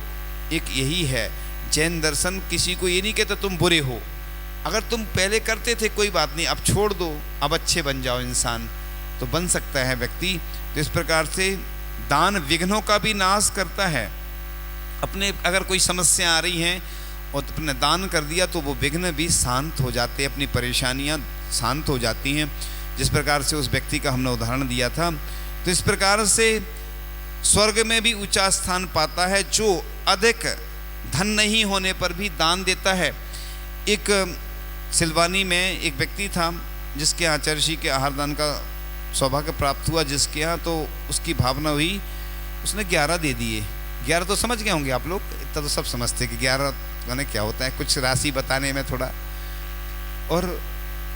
S1: एक यही है जैन दर्शन। किसी को ये नहीं कहता तुम बुरे हो, अगर तुम पहले करते थे कोई बात नहीं, अब छोड़ दो, अब अच्छे बन जाओ इंसान, तो बन सकता है व्यक्ति। तो इस प्रकार से दान विघ्नों का भी नाश करता है। अपने अगर कोई समस्या आ रही हैं और तुमने दान कर दिया तो वो विघ्न भी शांत हो जाते हैं, अपनी परेशानियां शांत हो जाती हैं, जिस प्रकार से उस व्यक्ति का हमने उदाहरण दिया था। तो इस प्रकार से स्वर्ग में भी ऊंचा स्थान पाता है जो अधिक धन नहीं होने पर भी दान देता है। एक सिलवानी में एक व्यक्ति था जिसके यहाँ आचार्य ऋषि के आहार दान का सौभाग्य प्राप्त हुआ, जिसके यहाँ तो उसकी भावना हुई, उसने 11 दे दिए। 11 तो समझ गए होंगे आप लोग, इतना तो सब समझते कि 11 मैंने क्या होता है, कुछ राशि बताने में थोड़ा, और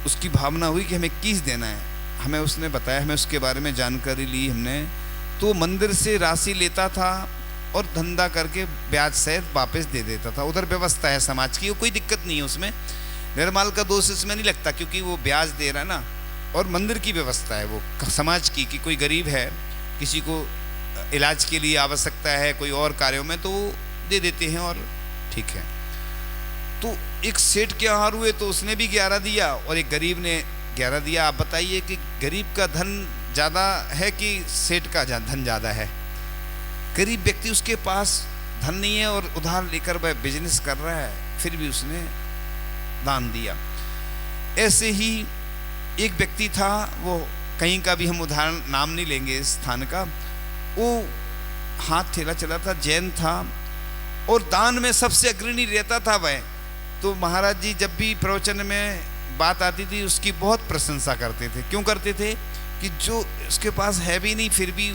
S1: उसकी भावना हुई कि हमें 21 देना है। हमें उसने बताया, हमें उसके बारे में जानकारी ली हमने, तो मंदिर से राशि लेता था और धंधा करके ब्याज सहित वापस दे देता था। उधर व्यवस्था है समाज की, वो कोई दिक्कत नहीं है उसमें, निर्माल का दोष इसमें नहीं लगता, क्योंकि वो ब्याज दे रहा है ना, और मंदिर की व्यवस्था है वो समाज की, कि कोई गरीब है, किसी को इलाज के लिए आवश्यकता है, कोई और कार्यों में, तो वो दे देते हैं और ठीक है। तो एक सेठ के आहार हुए तो उसने भी 11 दिया और एक गरीब ने 11 दिया। आप बताइए कि गरीब का धन ज़्यादा है कि सेठ का धन ज़्यादा है? गरीब व्यक्ति, उसके पास धन नहीं है और उधार लेकर वह बिजनेस कर रहा है, फिर भी उसने दान दिया। ऐसे ही एक व्यक्ति था, वो कहीं का भी हम उदाहरण नाम नहीं लेंगे इस स्थान का, वो हाथ ठेला चला था, जैन था और दान में सबसे अग्रणी रहता था वह। तो महाराज जी जब भी प्रवचन में बात आती थी उसकी बहुत प्रशंसा करते थे। क्यों करते थे? कि जो उसके पास है भी नहीं फिर भी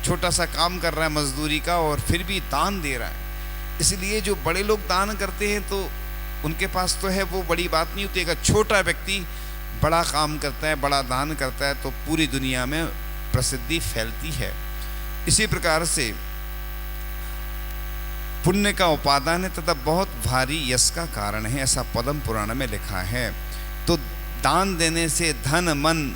S1: छोटा सा काम कर रहा है मजदूरी का और फिर भी दान दे रहा है। इसलिए जो बड़े लोग दान करते हैं तो उनके पास तो है, वो बड़ी बात नहीं होती। अगर छोटा व्यक्ति बड़ा काम करता है, बड़ा दान करता है, तो पूरी दुनिया में प्रसिद्धि फैलती है। इसी प्रकार से पुण्य का उपादान है तथा बहुत भारी यश का कारण है, ऐसा पद्म पुराण में लिखा है। तो दान देने से धन, मन,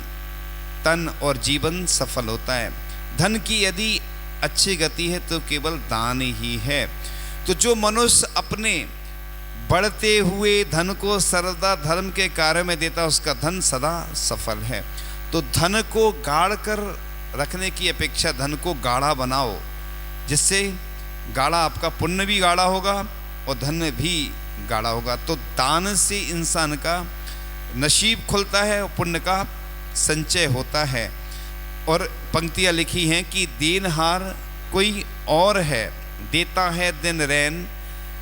S1: तन और जीवन सफल होता है। धन की यदि अच्छी गति है तो केवल दान ही है। तो जो मनुष्य अपने बढ़ते हुए धन को सर्वदा धर्म के कार्य में देता है उसका धन सदा सफल है। तो धन को गाढ़ कर रखने की अपेक्षा धन को गाढ़ा बनाओ, जिससे गाढ़ा आपका पुण्य भी गाढ़ा होगा और धन भी गाढ़ा होगा। तो दान से इंसान का नसीब खुलता है और पुण्य का संचय होता है। और पंक्तियाँ लिखी हैं कि देनहार कोई और है, देता है दिन रैन,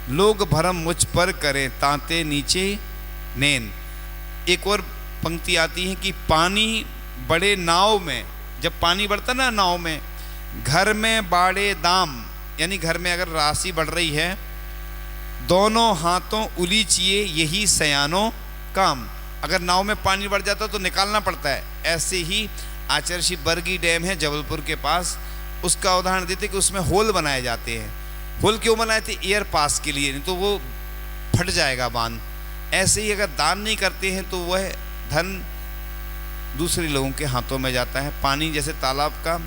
S1: लोग भरम मुझ पर करें तांते नीचे नैन। एक और पंक्ति आती है कि पानी बड़े नाव में, जब पानी बढ़ता ना नाव में, घर में बाड़े दाम, यानी घर में अगर राशि बढ़ रही है, दोनों हाथों उलीचिए यही सयानो काम। अगर नाव में पानी बढ़ जाता तो निकालना पड़ता है। ऐसे ही आचर्षी बरगी डैम है जबलपुर के पास, उसका उदाहरण देते कि उसमें होल बनाए जाते हैं। होल क्यों बनाए थे? एयर पास के लिए, नहीं तो वो फट जाएगा बांध। ऐसे ही अगर दान नहीं करते हैं तो वह धन दूसरे लोगों के हाथों में जाता है। पानी जैसे तालाब का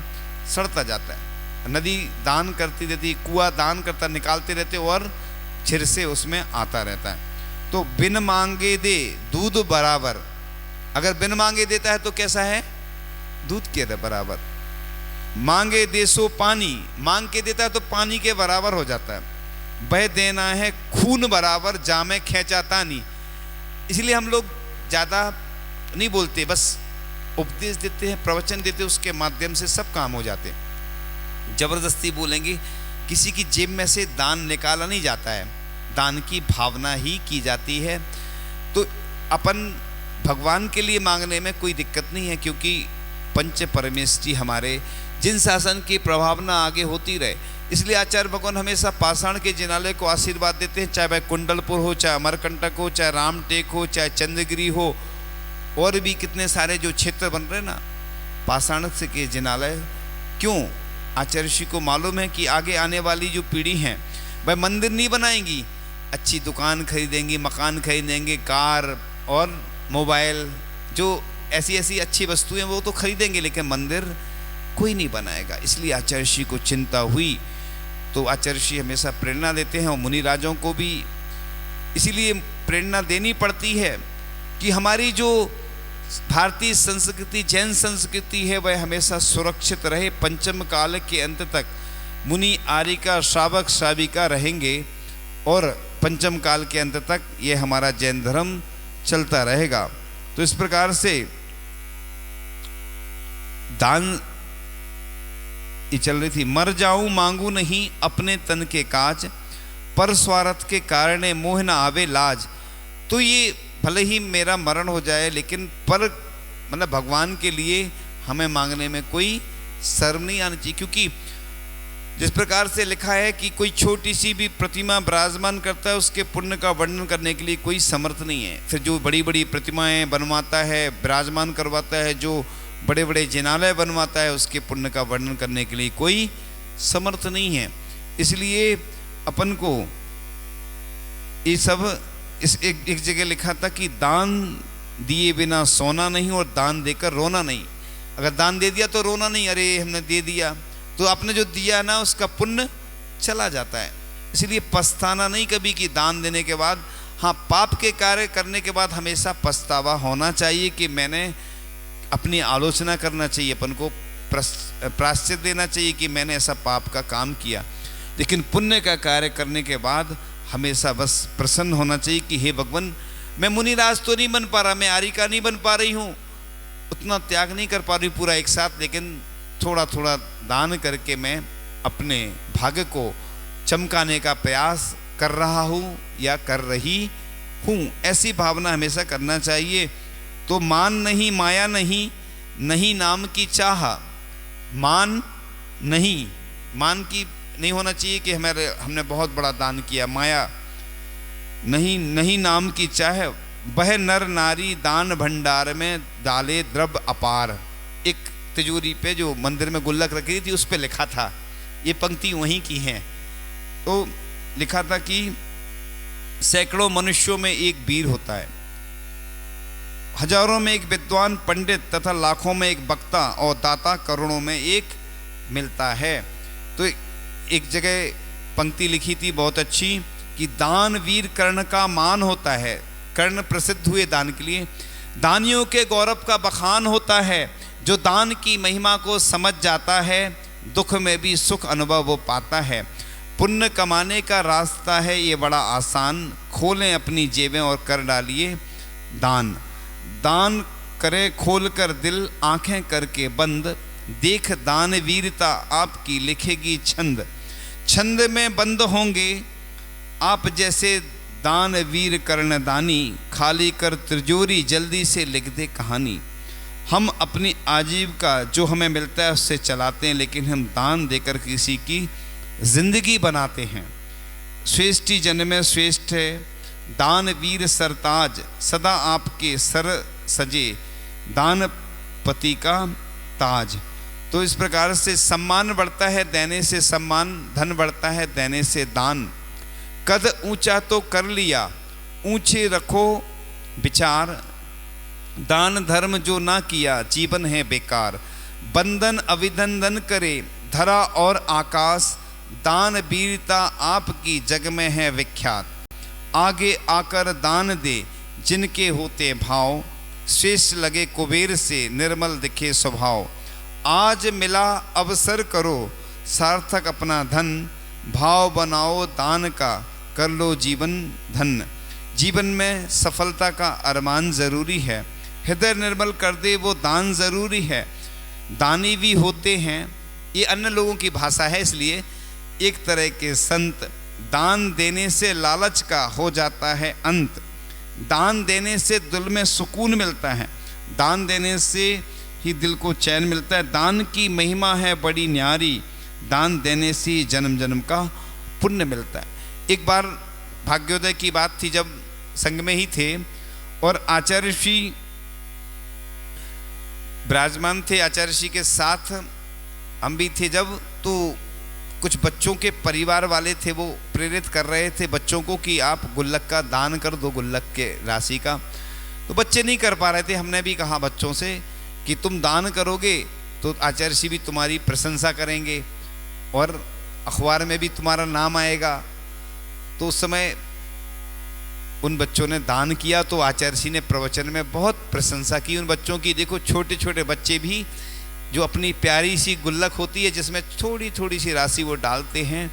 S1: सड़ता जाता है, नदी दान करती रहती, कुआं दान करता निकालते रहते और छिर से उसमें आता रहता है। तो बिन मांगे दे दूध बराबर, अगर बिन मांगे देता है तो कैसा है? दूध के बराबर। मांगे दे सो पानी, मांग के देता है तो पानी के बराबर हो जाता है। बह देना है खून बराबर, जामे खींचा तानी। इसलिए हम लोग ज़्यादा नहीं बोलते, बस उपदेश देते हैं, प्रवचन देते हैं, उसके माध्यम से सब काम हो जाते हैं। जबरदस्ती बोलेंगे, किसी की जेब में से दान निकाला नहीं जाता है, दान की भावना ही की जाती है। तो अपन भगवान के लिए मांगने में कोई दिक्कत नहीं है, क्योंकि पंच परमेष्ठी हमारे जिन शासन की प्रभावना आगे होती रहे, इसलिए आचार्य भगवान हमेशा पाषाण के जिनालय को आशीर्वाद देते हैं। चाहे वह कुंडलपुर हो, चाहे अमरकंटक हो, चाहे रामटेक हो, चाहे चंद्रगिरी हो, और भी कितने सारे जो क्षेत्र बन रहे ना पाषाण से के जिनालय। क्यों? आचार्य ऋषि को मालूम है कि आगे आने वाली जो पीढ़ी है वह मंदिर नहीं बनाएंगी, अच्छी दुकान खरीदेंगी, मकान खरीदेंगे, कार और मोबाइल, जो ऐसी ऐसी अच्छी वस्तुएं वो तो खरीदेंगे, लेकिन मंदिर कोई नहीं बनाएगा। इसलिए आचार्य ऋषि को चिंता हुई। तो आचार्य ऋषि हमेशा प्रेरणा देते हैं और मुनि राजों को भी इसीलिए प्रेरणा देनी पड़ती है कि हमारी जो भारतीय संस्कृति, जैन संस्कृति है, वह हमेशा सुरक्षित रहे। पंचम काल के अंत तक मुनि आर्यिका, श्रावक, श्राविका रहेंगे और पंचम काल के अंत तक ये हमारा जैन धर्म चलता रहेगा। तो इस प्रकार से दान ये चल रही थी। मर जाऊं मांगू नहीं अपने तन के काज, पर स्वार्थ के कारण मोह न आवे लाज। तो ये भले ही मेरा मरण हो जाए, लेकिन पर मतलब भगवान के लिए हमें मांगने में कोई शर्म नहीं आनी चाहिए, क्योंकि जिस प्रकार से लिखा है कि कोई छोटी सी भी प्रतिमा विराजमान करता है, उसके पुण्य का वर्णन करने के लिए कोई समर्थ नहीं है। फिर जो बड़ी बड़ी प्रतिमाएं बनवाता है, विराजमान करवाता है, जो बड़े बड़े जिनालय बनवाता है, उसके पुण्य का वर्णन करने के लिए कोई समर्थ नहीं है। इसलिए अपन को ये सब इस एक जगह लिखा था कि दान दिए बिना सोना नहीं और दान देकर रोना नहीं। अगर दान दे दिया तो रोना नहीं, अरे हमने दे दिया, तो आपने जो दिया ना उसका पुण्य चला जाता है। इसलिए पछताना नहीं कभी कि दान देने के बाद। हाँ, पाप के कार्य करने के बाद हमेशा पछतावा होना चाहिए कि मैंने अपनी आलोचना करना चाहिए, अपन को प्रायश्चित देना चाहिए कि मैंने ऐसा पाप का काम किया। लेकिन पुण्य का कार्य करने के बाद हमेशा बस प्रसन्न होना चाहिए कि हे भगवान, मैं मुनिराज तो नहीं बन पा रहा, मैं आरिका नहीं बन पा रही हूँ, उतना त्याग नहीं कर पा रही पूरा एक साथ, लेकिन थोड़ा थोड़ा दान करके मैं अपने भाग्य को चमकाने का प्रयास कर रहा हूँ या कर रही हूँ। ऐसी भावना हमेशा करना चाहिए। तो मान नहीं, माया नहीं, नहीं नाम की चाह, मान नहीं, मान की नहीं होना चाहिए कि हमने बहुत बड़ा दान किया, माया नहीं, नहीं नाम की चाह, वह नर नारी दान भंडार में डाले द्रव्य अपार। एक तिजोरी पे जो मंदिर में गुल्लक रखी थी उस पे लिखा था, ये पंक्ति वहीं की है। तो लिखा था कि सैकड़ों मनुष्यों में एक वीर होता है, हजारों में एक विद्वान पंडित तथा लाखों में एक वक्ता और दाता करोड़ों में एक मिलता है। तो एक जगह पंक्ति लिखी थी बहुत अच्छी कि दान वीर कर्ण का मान होता है। कर्ण प्रसिद्ध हुए दान के लिए। दानियों के गौरव का बखान होता है, जो दान की महिमा को समझ जाता है, दुख में भी सुख अनुभव वो पाता है। पुण्य कमाने का रास्ता है ये बड़ा आसान, खोलें अपनी जेबें और कर डालिए दान। दान करे खोल कर दिल, आंखें करके बंद, देख दान वीरता आपकी लिखेगी छंद। छंद में बंद होंगे आप जैसे दान वीर कर्ण दानी, खाली कर तिजोरी जल्दी से लिख दे कहानी। हम अपनी आजीविका जो हमें मिलता है उससे चलाते हैं, लेकिन हम दान देकर किसी की जिंदगी बनाते हैं। श्रेष्ठी जन में श्रेष्ठ है दान वीर सरताज, सदा आपके सर सजे दान पति का ताज। तो इस प्रकार से सम्मान बढ़ता है देने से सम्मान, धन बढ़ता है देने से दान। कद ऊंचा तो कर लिया, ऊंचे रखो विचार, दान धर्म जो ना किया जीवन है बेकार। बंधन अभिनंदन करे धरा और आकाश, दान वीरता आपकी जग में है विख्यात। आगे आकर दान दे जिनके होते भाव, श्रेष्ठ लगे कुबेर से निर्मल दिखे स्वभाव। आज मिला अवसर करो सार्थक अपना धन, भाव बनाओ दान का कर लो जीवन धन। जीवन में सफलता का अरमान ज़रूरी है, हृदय निर्मल कर दे वो दान ज़रूरी है। दानी भी होते हैं, ये अन्य लोगों की भाषा है, इसलिए एक तरह के संत। दान देने से लालच का हो जाता है अंत, दान देने से दिल में सुकून मिलता है, दान देने से ही दिल को चैन मिलता है। दान की महिमा है बड़ी न्यारी, दान देने से जन्म जन्म का पुण्य मिलता है। एक बार भाग्योदय की बात थी, जब संग में ही थे और आचार्य श्री विराजमान थे, आचार्य श्री के साथ हम भी थे जब, तो कुछ बच्चों के परिवार वाले थे, वो प्रेरित कर रहे थे बच्चों को कि आप गुल्लक का दान कर दो, गुल्लक के राशि का। तो बच्चे नहीं कर पा रहे थे। हमने भी कहा बच्चों से कि तुम दान करोगे तो आचार्य श्री भी तुम्हारी प्रशंसा करेंगे और अखबार में भी तुम्हारा नाम आएगा। तो उस समय उन बच्चों ने दान किया, तो आचार्य श्री ने प्रवचन में बहुत प्रशंसा की उन बच्चों की। देखो छोटे छोटे बच्चे भी जो अपनी प्यारी सी गुल्लक होती है जिसमें थोड़ी थोड़ी सी राशि वो डालते हैं,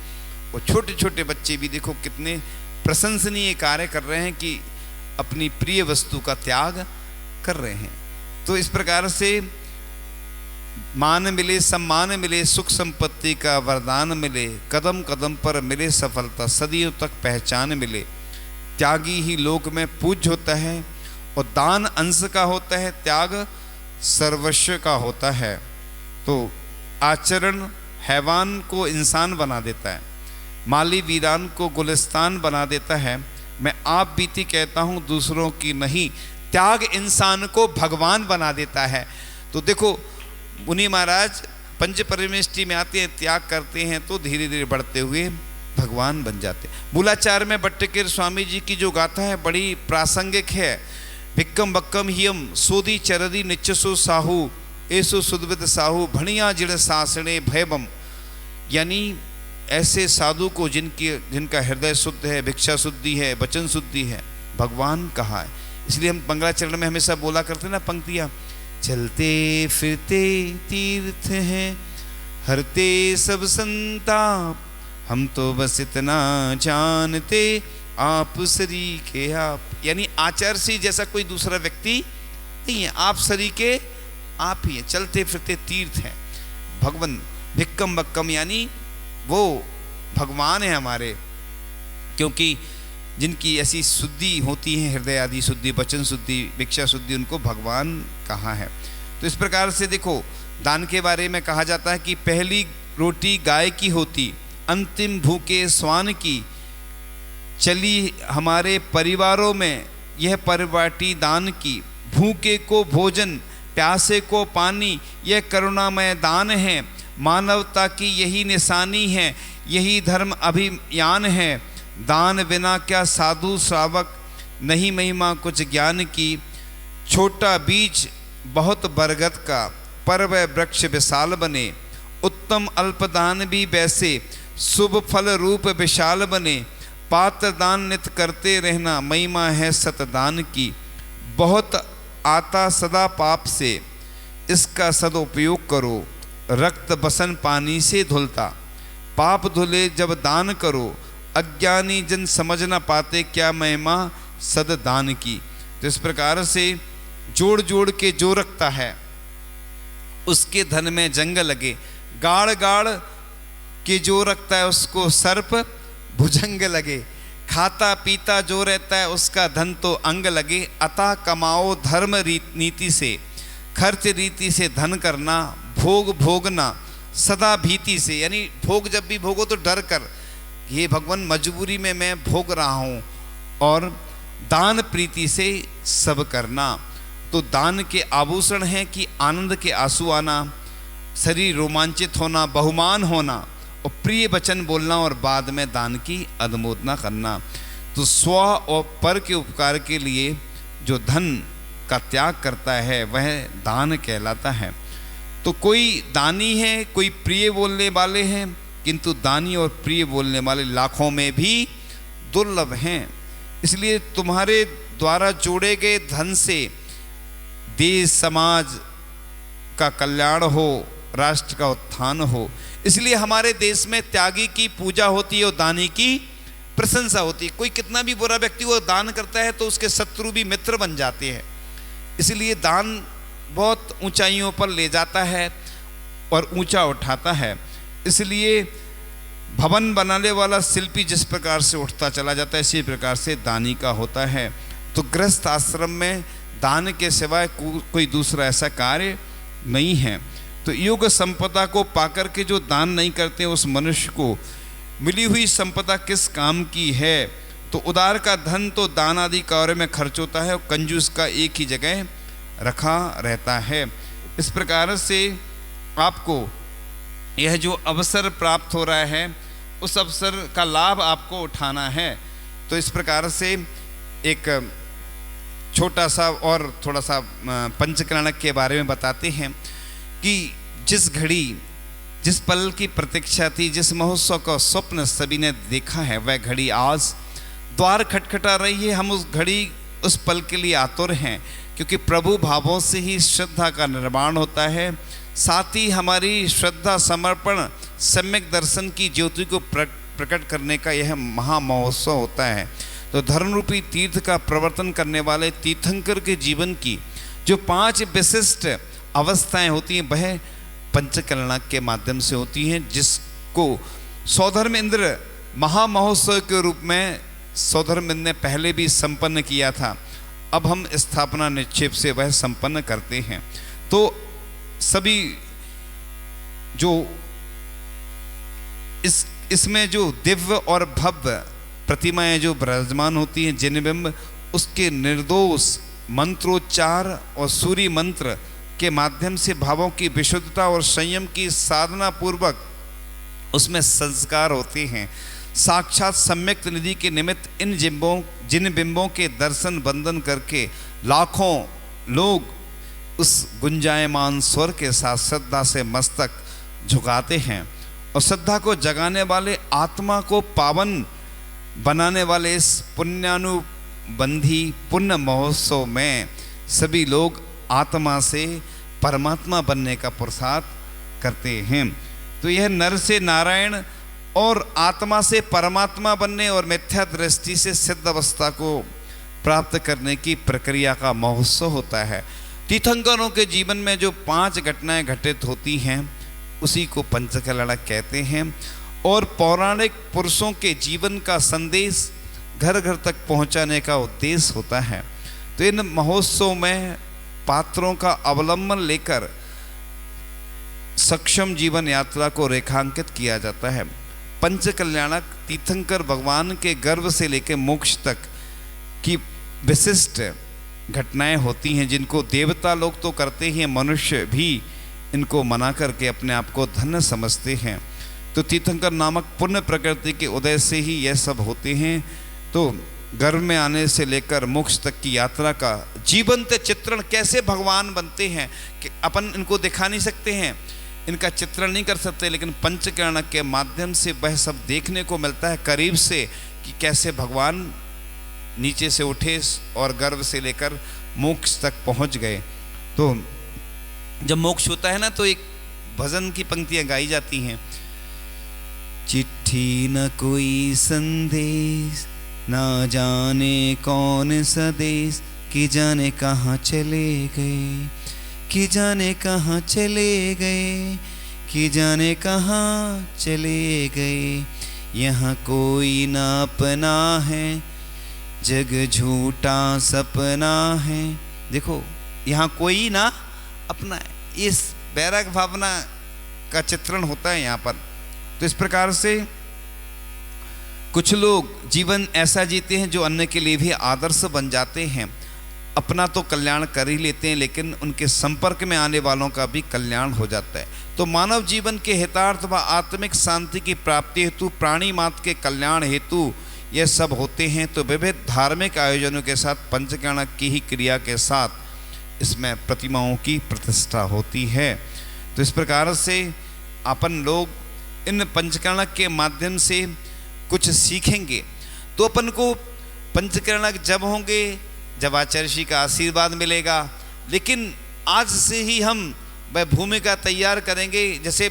S1: वो छोटे छोटे बच्चे भी देखो कितने प्रशंसनीय कार्य कर रहे हैं कि अपनी प्रिय वस्तु का त्याग कर रहे हैं। तो इस प्रकार से मान मिले, सम्मान मिले, सुख संपत्ति का वरदान मिले, कदम कदम पर मिले सफलता, सदियों तक पहचान मिले। त्यागी ही लोक में पूज्य होता है और दान अंश का होता है, त्याग सर्वस्व का होता है। तो आचरण हैवान को इंसान बना देता है, माली वीरान को गुलिस्तान बना देता है। मैं आप बीती कहता हूँ दूसरों की नहीं, त्याग इंसान को भगवान बना देता है। तो देखो मुनि महाराज पंच परमेष्टि में आते हैं, त्याग करते हैं तो धीरे धीरे बढ़ते हुए भगवान बन जाते हैं। मूलाचार में भट्टकीर स्वामी जी की जो गाथा है बड़ी प्रासंगिक है। भिक्कम बक्कम हियम सोदी चरदी निच्चसो साहू ऐसो सुदविद साहू भणिया जिण सासणे भयबम। यानी ऐसे साधु को जिनका हृदय शुद्ध है, भिक्षा शुद्धि है, वचन शुद्धि है, भगवान कहा है। इसलिए हम मंगलाचरण में हमेशा बोला करते ना पंक्तियाँ, चलते फिरते तीर्थ हैं हरते सब संताप, हम तो बस इतना जानते आप सरी के आप। यानी आचार्य से जैसा कोई दूसरा व्यक्ति नहीं है, आप सरी के आप ही हैं, चलते फिरते तीर्थ हैं भगवान। भिक्कम बक्कम यानी वो भगवान है हमारे, क्योंकि जिनकी ऐसी शुद्धि होती है, हृदय आदि शुद्धि, वचन शुद्धि, भिक्षा शुद्धि, उनको भगवान कहा है। तो इस प्रकार से देखो, दान के बारे में कहा जाता है कि पहली रोटी गाय की होती, अंतिम भूखे स्वान की, चली हमारे परिवारों में यह परिपाटी दान की, भूखे को भोजन प्यासे को पानी, यह करुणामय दान है, मानवता की यही निशानी है, यही धर्म अभियान है, दान बिना क्या साधु श्रावक, नहीं महिमा कुछ ज्ञान की, छोटा बीज बहुत बरगद का, पर वह वृक्ष विशाल बने, उत्तम अल्पदान भी वैसे शुभ फल रूप विशाल बने, पात्र दान नित करते रहना, महिमा है सतदान की, बहुत आता सदा पाप से, इसका सदुपयोग करो, रक्त बसन पानी से धुलता, पाप धुले जब दान करो, अज्ञानी जन समझ न पाते क्या महिमा सददान की। तो इस प्रकार से जोड़ जोड़ के जो रखता है उसके धन में जंग लगे, गाड़ गाड़ के जो रखता है उसको सर्प भुजंग लगे, खाता पीता जो रहता है उसका धन तो अंग लगे, अतः कमाओ धर्म नीति से, खर्च रीति से धन करना, भोग भोगना सदा भीति से। यानी भोग जब भी भोगो तो डर कर, ये भगवान मजबूरी में मैं भोग रहा हूँ, और दान प्रीति से सब करना। तो दान के आभूषण हैं कि आनंद के आंसू आना, शरीर रोमांचित होना, बहुमान होना, और प्रिय वचन बोलना, और बाद में दान की अनुमोदना करना। तो स्व और पर के उपकार के लिए जो धन का त्याग करता है वह दान कहलाता है। तो कोई दानी है, कोई प्रिय बोलने वाले हैं, किंतु दानी और प्रिय बोलने वाले लाखों में भी दुर्लभ हैं। इसलिए तुम्हारे द्वारा जोड़े गए धन से देश समाज का कल्याण हो, राष्ट्र का उत्थान हो। इसलिए हमारे देश में त्यागी की पूजा होती है और दानी की प्रशंसा होती है। कोई कितना भी बुरा व्यक्ति वो दान करता है तो उसके शत्रु भी मित्र बन जाते हैं। इसलिए दान बहुत ऊंचाइयों पर ले जाता है और ऊंचा उठाता है। इसलिए भवन बनाने वाला शिल्पी जिस प्रकार से उठता चला जाता है, इसी प्रकार से दानी का होता है। तो गृहस्थ आश्रम में दान के सिवाय कोई दूसरा ऐसा कार्य नहीं है। तो योग संपदा को पाकर के जो दान नहीं करते उस मनुष्य को मिली हुई संपदा किस काम की है। तो उदार का धन तो दान आदि कार्य में खर्च होता है और कंजूस का एक ही जगह रखा रहता है। इस प्रकार से आपको यह जो अवसर प्राप्त हो रहा है उस अवसर का लाभ आपको उठाना है। तो इस प्रकार से एक छोटा सा और थोड़ा सा पंचकरणक के बारे में बताते हैं कि जिस घड़ी जिस पल की प्रतीक्षा थी, जिस महोत्सव का स्वप्न सभी ने देखा है, वह घड़ी आज द्वार खटखटा रही है। हम उस घड़ी उस पल के लिए आतुर हैं, क्योंकि प्रभु भावों से ही श्रद्धा का निर्माण होता है। साथ ही हमारी श्रद्धा समर्पण सम्यक दर्शन की ज्योति को प्रकट करने का यह महामहोत्सव होता है। तो धर्म रूपी तीर्थ का प्रवर्तन करने वाले तीर्थंकर के जीवन की जो 5 विशिष्ट अवस्थाएं होती हैं वह पंचकरणक के माध्यम से होती हैं, जिसको सौधर्म इंद्र महामहोत्सव के रूप में सौधर्म इंद्र ने पहले भी संपन्न किया था। अब हम स्थापना निक्षेप से वह संपन्न करते हैं। तो सभी जो इसमें जो दिव्य और भव्य प्रतिमाएं जो विराजमान होती हैं, जिनबिंब, उसके निर्दोष मंत्रोच्चार और सूर्य मंत्र के माध्यम से भावों की विशुद्धता और संयम की साधना पूर्वक उसमें संस्कार होते हैं। साक्षात सम्यक निधि के निमित्त इन जिन बिंबों के दर्शन बंदन करके लाखों लोग उस गुंजायमान स्वर के साथ श्रद्धा से मस्तक झुकाते हैं। और श्रद्धा को जगाने वाले, आत्मा को पावन बनाने वाले इस पुण्यानुबंधी पुण्य महोत्सव में सभी लोग आत्मा से परमात्मा बनने का पुरुषार्थ करते हैं। तो यह नर से नारायण और आत्मा से परमात्मा बनने और मिथ्या दृष्टि से सिद्ध अवस्था को प्राप्त करने की प्रक्रिया का महोत्सव होता है। तीर्थंकरों के जीवन में जो 5 घटनाएं घटित होती हैं उसी को पंचकल्याण कहते हैं। और पौराणिक पुरुषों के जीवन का संदेश घर घर तक पहुंचाने का उद्देश्य होता है। तो इन महोत्सव में पात्रों का अवलंबन लेकर सक्षम जीवन यात्रा को रेखांकित किया जाता है। पंचकल्याणक तीर्थंकर भगवान के गर्भ से लेकर मोक्ष तक की विशिष्ट घटनाएं होती हैं, जिनको देवता लोग तो करते ही, मनुष्य भी इनको मना करके अपने आप को धन्य समझते हैं। तो तीर्थंकर नामक पुण्य प्रकृति के उदय से ही यह सब होते हैं। तो गर्भ में आने से लेकर मोक्ष तक की यात्रा का जीवंत चित्रण कैसे भगवान बनते हैं कि अपन इनको दिखा नहीं सकते हैं, इनका चित्रण नहीं कर सकते, लेकिन पंचकल्याण के माध्यम से वह सब देखने को मिलता है करीब से कि कैसे भगवान नीचे से उठे और गर्भ से लेकर मोक्ष तक पहुंच गए। तो जब मोक्ष होता है ना, तो एक भजन की पंक्तियां गाई जाती हैं। चिट्ठी न कोई संदेश, ना जाने कौन सा देश, कि जाने कहाँ चले गए, कि जाने कहाँ चले गए, कि जाने कहाँ चले गए। यहाँ कोई ना अपना है, जग झूठा सपना है। देखो, यहाँ कोई ना अपना है, इस बैराग भावना का चित्रण होता है यहाँ पर। तो इस प्रकार से कुछ लोग जीवन ऐसा जीते हैं जो अन्य के लिए भी आदर्श बन जाते हैं। अपना तो कल्याण कर ही लेते हैं, लेकिन उनके संपर्क में आने वालों का भी कल्याण हो जाता है। तो मानव जीवन के हितार्थ व आत्मिक शांति की प्राप्ति हेतु, प्राणी मात्र के कल्याण हेतु ये सब होते हैं। तो विविध धार्मिक आयोजनों के साथ पंचकल्याण की ही क्रिया के साथ इसमें प्रतिमाओं की प्रतिष्ठा होती है। तो इस प्रकार से अपन लोग इन पंचकल्याण के माध्यम से कुछ सीखेंगे। तो अपन को पंचकल्याण जब होंगे जब आचार्य श्री का आशीर्वाद मिलेगा, लेकिन आज से ही हम वह भूमिका तैयार करेंगे। जैसे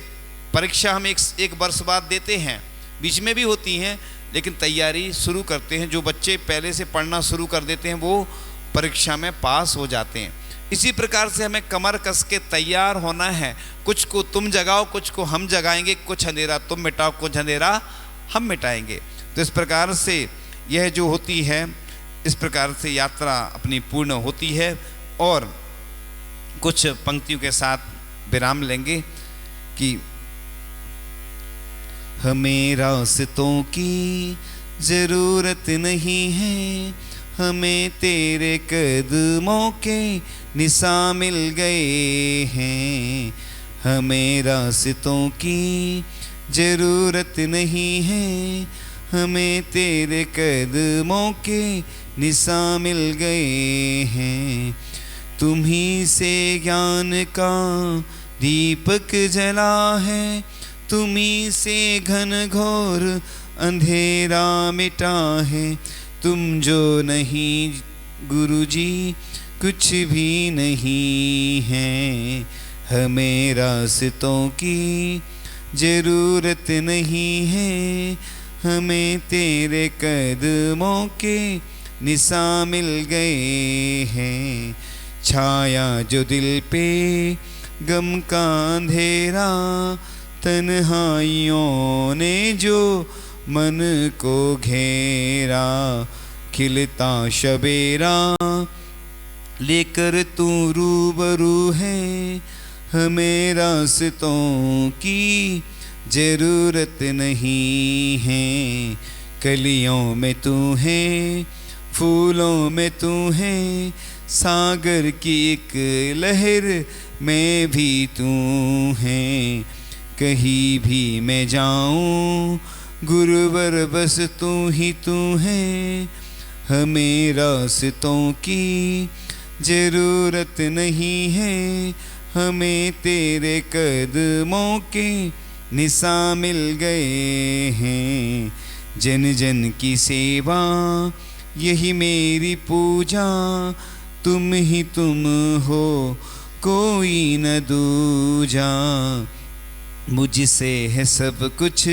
S1: परीक्षा हम एक वर्ष बाद देते हैं, बीच में भी होती हैं, लेकिन तैयारी शुरू करते हैं। जो बच्चे पहले से पढ़ना शुरू कर देते हैं वो परीक्षा में पास हो जाते हैं। इसी प्रकार से हमें कमर कस के तैयार होना है। कुछ को तुम जगाओ, कुछ को हम जगाएंगे, कुछ अंधेरा तुम मिटाओ, कुछ अंधेरा हम मिटाएंगे। तो इस प्रकार से यह जो होती है, इस प्रकार से यात्रा अपनी पूर्ण होती है। और कुछ पंक्तियों के साथ विराम लेंगे कि हमें रास्तों की जरूरत नहीं है, हमें तेरे कदमों के निशा मिल गए हैं। हमें रास्तों की जरूरत नहीं है, हमें तेरे कदमों के निशा मिल गए हैं। तुम्ही से ज्ञान का दीपक जला है, तुम्ही से घन घोर अंधेरा मिटा है। तुम जो नहीं गुरुजी कुछ भी नहीं है, हमें रास्तों की जरूरत नहीं है, हमें तेरे कदमों के निशा मिल गए हैं। छाया जो दिल पे गम का अंधेरा, तन्हाइयों ने जो मन को घेरा, खिलता शबेरा लेकर तू रूबरू है, हमें रास्तों की जरूरत नहीं है। कलियों में तू है, फूलों में तू है, सागर की एक लहर में भी तू है। कहीं भी मैं जाऊं गुरुवर बस तू ही तू है, हमें रास्तों की जरूरत नहीं है, हमें तेरे कदमों के निशान मिल गए हैं। जन जन की सेवा यही मेरी पूजा, तुम ही तुम हो कोई न दूजा। मुझसे है सब कुछ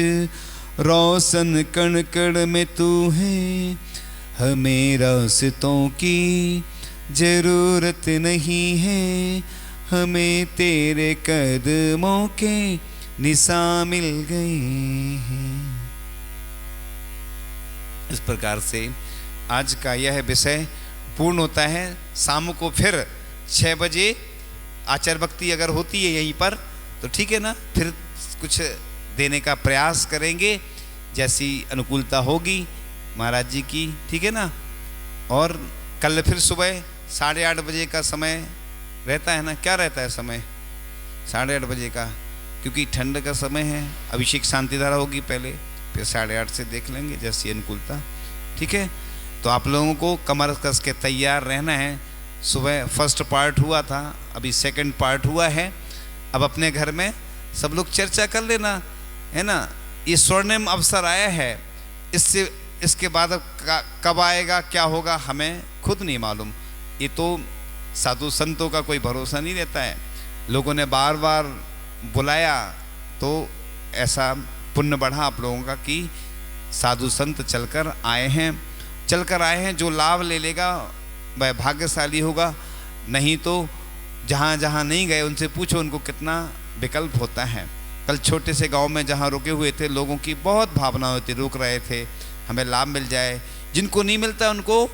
S1: रोशन, कण कण में तू है, हमें रास्तों की जरूरत नहीं है, हमें तेरे कदमों के निशान मिल गए हैं। इस प्रकार से आज का यह विषय पूर्ण होता है। शाम को फिर 6 बजे आचार्य भक्ति अगर होती है यहीं पर तो ठीक है ना, फिर कुछ देने का प्रयास करेंगे जैसी अनुकूलता होगी महाराज जी की, ठीक है ना। और कल फिर सुबह 8:30 बजे का समय रहता है ना, क्या रहता है समय 8:30 बजे का, क्योंकि ठंड का समय है। अभिषेक शांतिधारा होगी पहले, फिर 8:30 से देख लेंगे जैसी अनुकूलता, ठीक है। तो आप लोगों को कमर कस के तैयार रहना है। सुबह फर्स्ट पार्ट हुआ था, अभी सेकंड पार्ट हुआ है। अब अपने घर में सब लोग चर्चा कर लेना, है ना। ये स्वर्णिम अवसर आया है, इसके बाद अब कब आएगा क्या होगा हमें खुद नहीं मालूम। ये तो साधु संतों का कोई भरोसा नहीं रहता है। लोगों ने बार बार बुलाया तो ऐसा पुण्य बढ़ा आप लोगों का कि साधु संत चलकर आए हैं। जो लाभ ले लेगा वह भाग्यशाली होगा, नहीं तो जहाँ जहाँ नहीं गए उनसे पूछो उनको कितना विकल्प होता है। कल छोटे से गांव में जहाँ रुके हुए थे, लोगों की बहुत भावना होती, रुक रहे थे हमें लाभ मिल जाए। जिनको नहीं मिलता उनको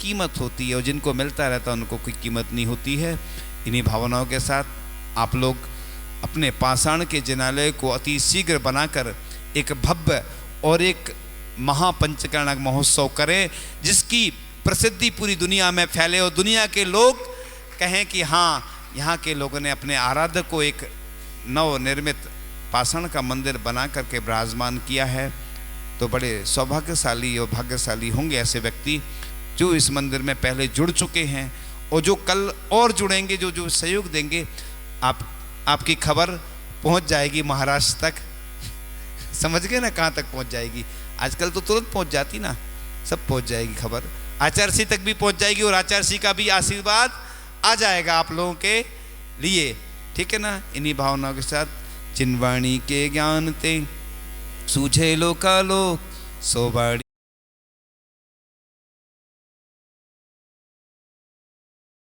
S1: कीमत होती है, और जिनको मिलता रहता है उनको कोई कीमत नहीं होती है। इन्हीं भावनाओं के साथ आप लोग अपने पाषाण के जिनालय को अति शीघ्र बनाकर एक भव्य और एक महापंचकर्णक महोत्सव करें, जिसकी प्रसिद्धि पूरी दुनिया में फैले और दुनिया के लोग कहें कि हाँ, यहाँ के लोगों ने अपने आराध्य को एक नवनिर्मित पाषाण का मंदिर बना करके विराजमान किया है। तो बड़े सौभाग्यशाली और भाग्यशाली होंगे ऐसे व्यक्ति जो इस मंदिर में पहले जुड़ चुके हैं, और जो कल और जुड़ेंगे, जो सहयोग देंगे। आपकी खबर पहुंच जाएगी महाराष्ट्र तक, समझ गए ना कहाँ तक पहुंच जाएगी। आजकल तो तुरंत पहुंच जाती ना, सब पहुंच जाएगी खबर, आचार्य सिंह तक भी पहुंच जाएगी, और आचार्य सिंह का भी आशीर्वाद आ जाएगा आप लोगों के लिए, ठीक है ना। इन्हीं भावनाओं के साथ जिनवाणी के ज्ञान ते सूझे लोकालोक सोबाड़ी।